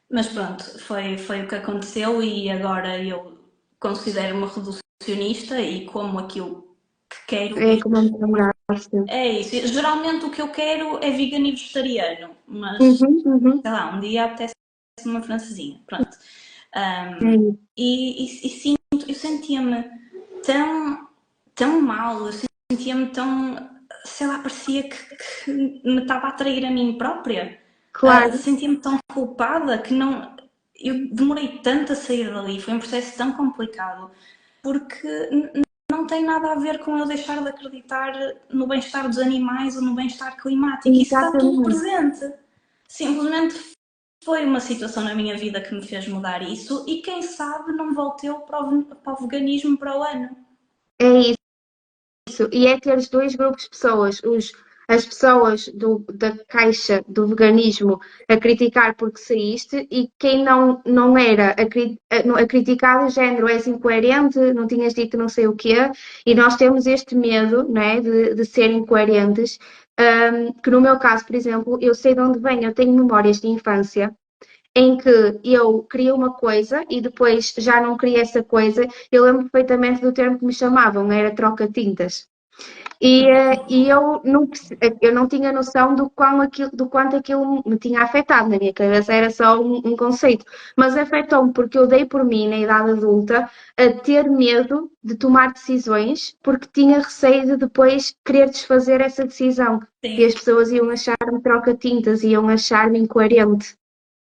mas pronto, foi o que aconteceu e agora eu considero-me reducionista e como aquilo que quero É e como me namoraste. é isso. Geralmente o que eu quero é vegano e vegetariano, mas Uhum, uhum. sei lá, um dia apetece uma francesinha, pronto. É Um, isso. eu sentia-me tão, tão mal, eu sentia-me tão, sei lá, parecia que me estava a trair a mim própria. Claro, Sentia-me tão culpada que não. Eu demorei tanto a sair dali, foi um processo tão complicado, porque não tem nada a ver com eu deixar de acreditar no bem-estar dos animais ou no bem-estar climático. Isso está tudo exatamente. presente. Simplesmente foi uma situação na minha vida que me fez mudar isso e quem sabe não voltei para o veganismo para o ano. É isso. E é ter os dois grupos de pessoas, as pessoas da caixa do veganismo a criticar porque saíste e quem não era a criticar o género, és incoerente, não tinhas dito não sei o quê, e nós temos este medo, né, de ser incoerentes, que no meu caso, por exemplo, eu sei de onde venho, eu tenho memórias de infância em que eu queria uma coisa e depois já não queria essa coisa. Eu lembro perfeitamente do termo que me chamavam, era troca-tintas. E eu não tinha noção do quanto aquilo me tinha afetado. Na minha cabeça era só um conceito. Mas afetou-me porque eu dei por mim, na idade adulta, a ter medo de tomar decisões porque tinha receio de depois querer desfazer essa decisão. E Sim, as pessoas iam achar-me troca-tintas, iam achar-me incoerente.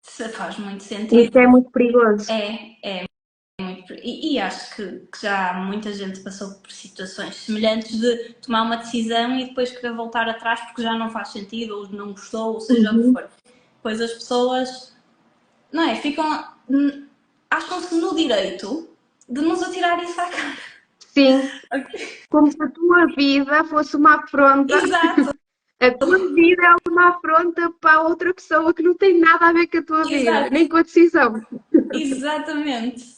isso faz muito Isso sentido. é muito perigoso. É muito. E acho que já muita gente passou por situações semelhantes de tomar uma decisão e depois querer voltar atrás porque já não faz sentido, ou não gostou, ou seja o que Uhum. for. Pois as pessoas, não é? Acham-se no direito de nos atirar isso à cara. Sim, como se a tua vida fosse uma afronta. Exato, A tua vida é uma afronta para outra pessoa que não tem nada a ver com a tua vida, exato, nem com a decisão. exatamente.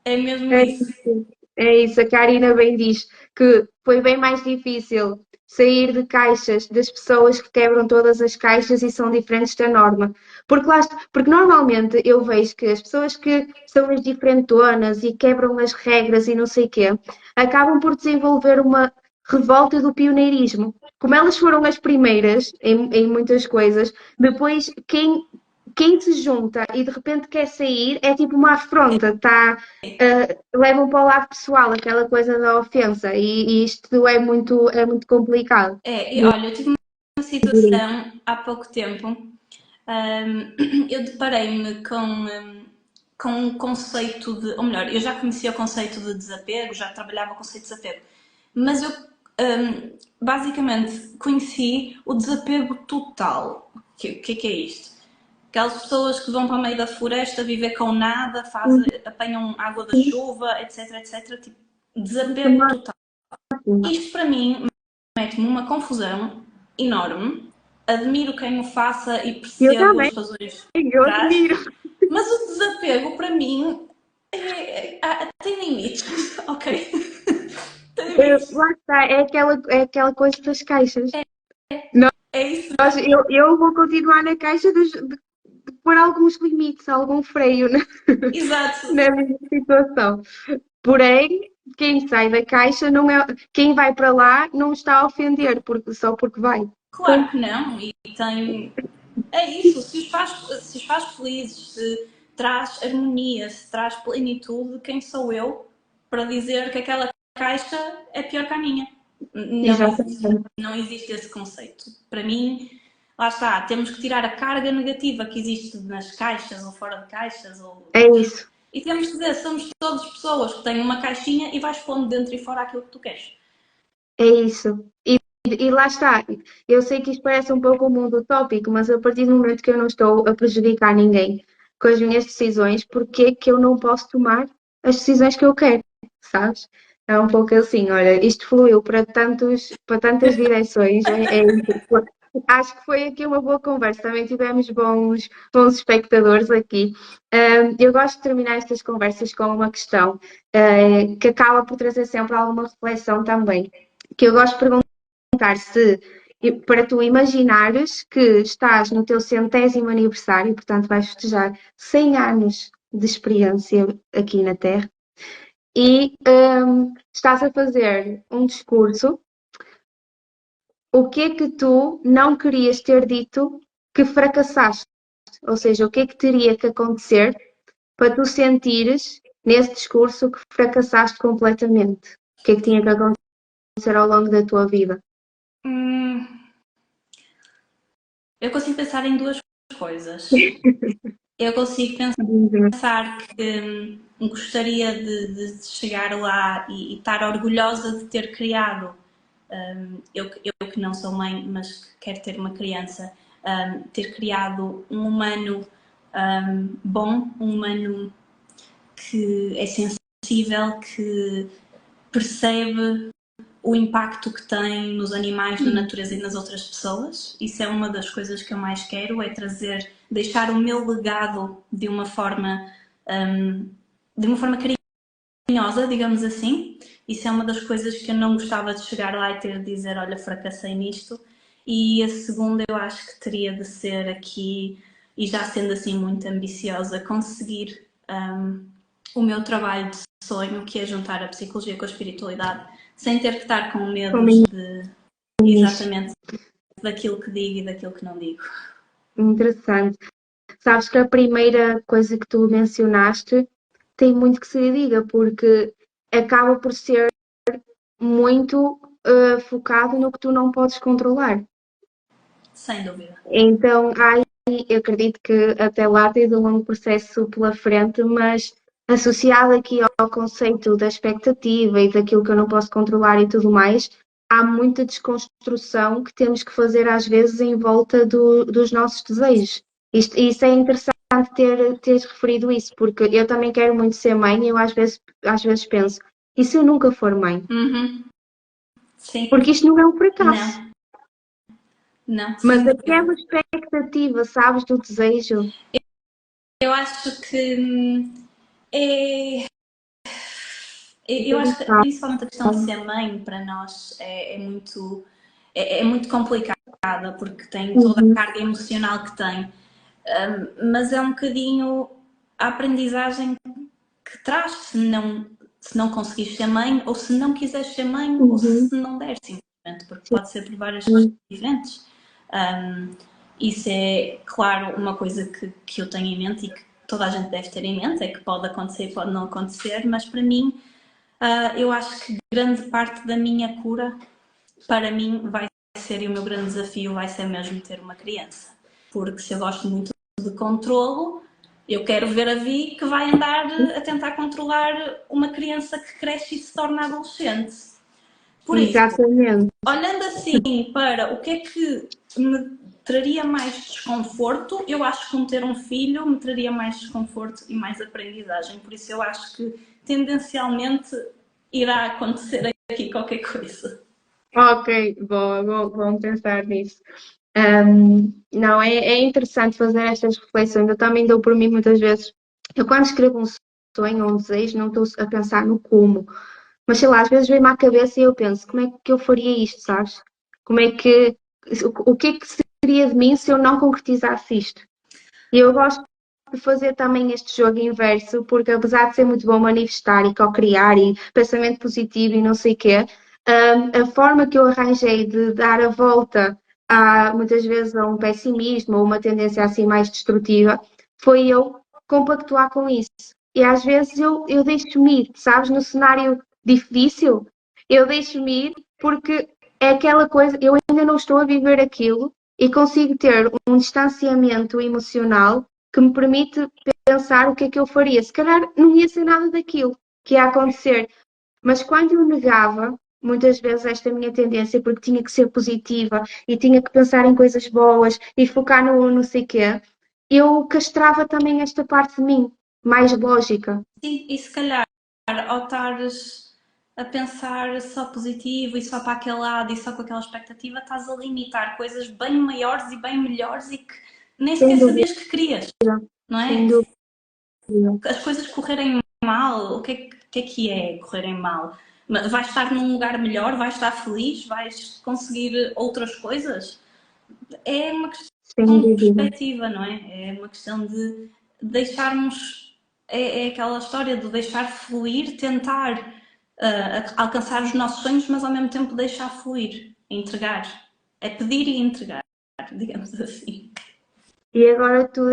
É mesmo É isso. isso. É isso, a Karina bem diz que foi bem mais difícil sair de caixas das pessoas que quebram todas as caixas e são diferentes da norma. Porque normalmente eu vejo que as pessoas que são as diferentonas e quebram as regras e não sei o quê, acabam por desenvolver uma revolta do pioneirismo. Como elas foram as primeiras em muitas coisas, depois quem se junta e de repente quer sair é tipo uma afronta, tá? Levam para o lado pessoal aquela coisa da ofensa e isto é muito complicado. E olha, eu tive uma situação há pouco tempo. Eu deparei-me com um conceito de, ou melhor, eu já conhecia o conceito de desapego, já trabalhava o conceito de desapego, mas eu basicamente conheci o desapego total. O que é isto? Aquelas pessoas que vão para o meio da floresta viver com nada, apanham água da chuva, etc, etc. Tipo, desapego total. Isto para mim mete-me uma confusão enorme. Admiro quem o faça e Eu percebo as também, razões por eu trás, admiro. mas o desapego para mim tem limites, ok? Tem limites. Lá está, é aquela coisa das caixas. É isso mesmo. Eu vou continuar na caixa de pôr alguns limites, algum freio Exato. na minha situação. Porém, quem sai da caixa não é. Quem vai para lá não está a ofender só porque vai. Claro que não. E tem. É isso. Se os faz felizes, se traz harmonia, se traz plenitude, quem sou eu para dizer que aquela caixa é pior que a minha? Não existe. Exatamente. Não existe esse conceito. Para mim, lá está. Temos que tirar a carga negativa que existe nas caixas ou fora de caixas. É isso. E temos que dizer, somos todas pessoas que têm uma caixinha e vais pondo dentro e fora aquilo que tu queres. É isso. E lá está. Eu sei que isto parece um pouco um mundo utópico, mas a partir do momento que eu não estou a prejudicar ninguém com as minhas decisões, porque é que eu não posso tomar as decisões que eu quero, sabes? É um pouco assim, olha, isto fluiu para tantas direções. Acho que foi aqui uma boa conversa. Também tivemos bons espectadores aqui. Eu gosto de terminar estas conversas com uma questão, que acaba por trazer sempre alguma reflexão também. que eu gosto de perguntar se, para tu imaginares que estás no teu 100º aniversário, portanto vais festejar 100 anos de experiência aqui na Terra, e estás a fazer um discurso, o que é que tu não querias ter dito que fracassaste? Ou seja, o que é que teria que acontecer para tu sentires nesse discurso que fracassaste completamente? O que é que tinha que acontecer ao longo da tua vida? Eu consigo pensar em duas coisas. Eu consigo pensar que gostaria de chegar lá e estar orgulhosa de ter criado, eu que não sou mãe, mas que quero ter uma criança, ter criado um humano bom, um humano que é sensível, que percebe o impacto que tem nos animais, na natureza e nas outras pessoas. Isso é uma das coisas que eu mais quero, é deixar o meu legado de uma forma carinhosa, digamos assim. Isso é uma das coisas que eu não gostava de chegar lá e ter de dizer, olha, fracassei nisto. E a segunda eu acho que teria de ser aqui, e já sendo assim muito ambiciosa, conseguir o meu trabalho de sonho, que é juntar a psicologia com a espiritualidade, sem ter que estar com medos de exatamente daquilo que digo e daquilo que não digo. Interessante. Sabes que a primeira coisa que tu mencionaste tem muito que se lhe diga, porque acaba por ser muito focado no que tu não podes controlar. Sem dúvida. Então, eu acredito que até lá tens um longo processo pela frente, mas associado aqui ao conceito da expectativa e daquilo que eu não posso controlar e tudo mais, há muita desconstrução que temos que fazer às vezes em volta dos nossos desejos. Isso é interessante teres referido isso, porque eu também quero muito ser mãe e eu às vezes penso, e se eu nunca for mãe? Sim. Porque isto não é um fracasso. Não, Mas aquela expectativa, sabes, do desejo. Eu acho que eu acho que principalmente a questão de ser mãe para nós é muito complicada porque tem toda a carga emocional que tem, mas é um bocadinho a aprendizagem que traz se não conseguires ser mãe ou se não quiseres ser mãe ou se não der simplesmente, porque pode ser por várias coisas diferentes. Isso é, claro, uma coisa que eu tenho em mente e que toda a gente deve ter em mente, é que pode acontecer e pode não acontecer, mas para mim, eu acho que grande parte da minha cura, para mim, vai ser, e o meu grande desafio vai ser mesmo ter uma criança. Porque se eu gosto muito de controlo, eu quero ver a Vi que vai andar a tentar controlar uma criança que cresce e se torna adolescente. Por isso, Exatamente. olhando assim para o que é que me traria mais desconforto, eu acho que ter um filho me traria mais desconforto e mais aprendizagem. Por isso eu acho que tendencialmente irá acontecer aqui qualquer coisa. Ok, vou pensar nisso. Não, é interessante fazer estas reflexões. Eu também dou por mim muitas vezes. Eu, quando escrevo um sonho ou um desejo, não estou a pensar no como, mas sei lá, às vezes vem-me à cabeça e eu penso: como é que eu faria isto, sabes? Como é que, o que é que seria de mim se eu não concretizasse isto? E eu gosto de fazer também este jogo inverso, porque apesar de ser muito bom manifestar e co-criar e pensamento positivo e não sei o quê, a forma que eu arranjei de dar a volta muitas vezes a um pessimismo ou uma tendência assim mais destrutiva foi eu compactuar com isso. E às vezes eu deixo-me ir, sabes, no cenário difícil, eu deixo-me ir porque é aquela coisa, eu ainda não estou a viver aquilo e consigo ter um distanciamento emocional que me permite pensar o que é que eu faria. Se calhar não ia ser nada daquilo que ia acontecer, mas quando eu negava, muitas vezes esta minha tendência, porque tinha que ser positiva e tinha que pensar em coisas boas e focar no não sei quê, eu castrava também esta parte de mim, mais lógica. Sim, e se calhar ao estares a pensar só positivo e só para aquele lado e só com aquela expectativa, estás a limitar coisas bem maiores e bem melhores e que nem Sem sequer dúvida, sabias que querias, não sem é? dúvida. As coisas correrem mal, o que é que é correrem mal? Vais estar num lugar melhor, vais estar feliz, vais conseguir outras coisas. É uma sem questão de dúvida. perspectiva, não é? É uma questão de deixarmos. É aquela história de deixar fluir, tentar alcançar os nossos sonhos, mas ao mesmo tempo deixar fluir, entregar. É pedir e entregar, digamos assim. E agora tu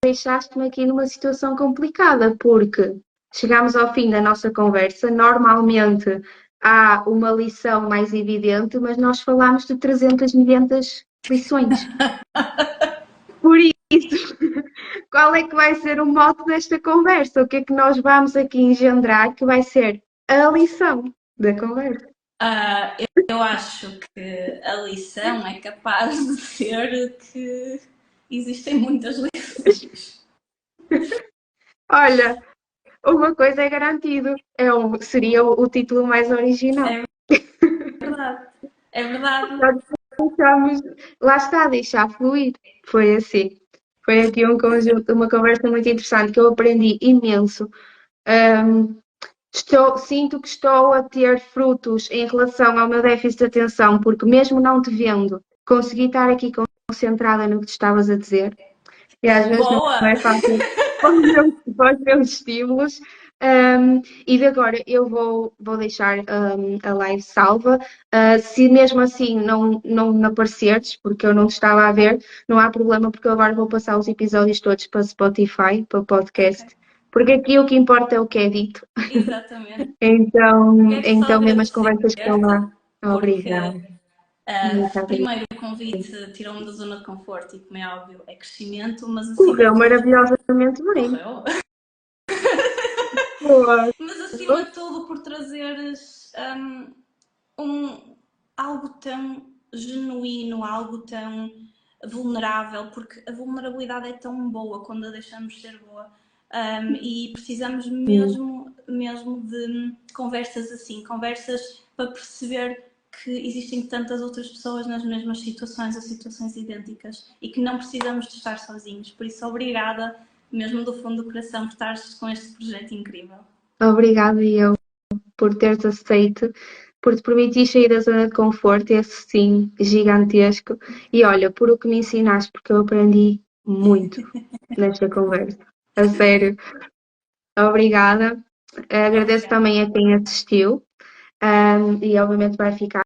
deixaste-me aqui numa situação complicada, porque chegamos ao fim da nossa conversa. Normalmente há uma lição mais evidente, mas nós falamos de 300 milhentas lições. Por isso, qual é que vai ser o mote desta conversa? O que é que nós vamos aqui engendrar que vai ser a lição da conversa? Eu acho que a lição é capaz de ser que existem muitas lições. Olha, uma coisa é garantido, seria o título mais original. É verdade. É verdade. Nós deixamos, lá está, deixar fluir. Foi assim. Foi aqui um conjunto, uma conversa muito interessante que eu aprendi imenso. Um, sinto que estou a ter frutos em relação ao meu déficit de atenção, porque mesmo não te vendo, consegui estar aqui concentrada no que te estavas a dizer. E às vezes não Boa! é fácil para os meus estímulos. E de agora eu vou deixar a live salva. Se mesmo assim não me apareceres, porque eu não te estava a ver, não há problema, porque eu agora vou passar os episódios todos para Spotify, para podcast, Okay. porque aqui o que importa é o que é dito. Exatamente. Quero só Então mesmo as conversas que estão agradecer-te lá. porque Obrigada. Muito obrigada. primeiro o convite tirou-me da zona de conforto e, como é óbvio, é crescimento, mas acima Correu de tudo, maravilhosamente bem. correu. Boa. Mas acima de tudo, por trazeres algo tão genuíno, algo tão vulnerável, porque a vulnerabilidade é tão boa quando a deixamos ser boa. E precisamos mesmo de conversas assim, conversas para perceber que existem tantas outras pessoas nas mesmas situações ou situações idênticas e que não precisamos de estar sozinhos. Por isso, obrigada, mesmo do fundo do coração, por estares com este projeto incrível. Obrigada eu por teres aceito, por te permitir sair da zona de conforto, esse sim, gigantesco. E olha, por o que me ensinaste, porque eu aprendi muito nesta conversa. A sério, obrigada. Agradeço Obrigada. também a quem assistiu, e obviamente vai ficar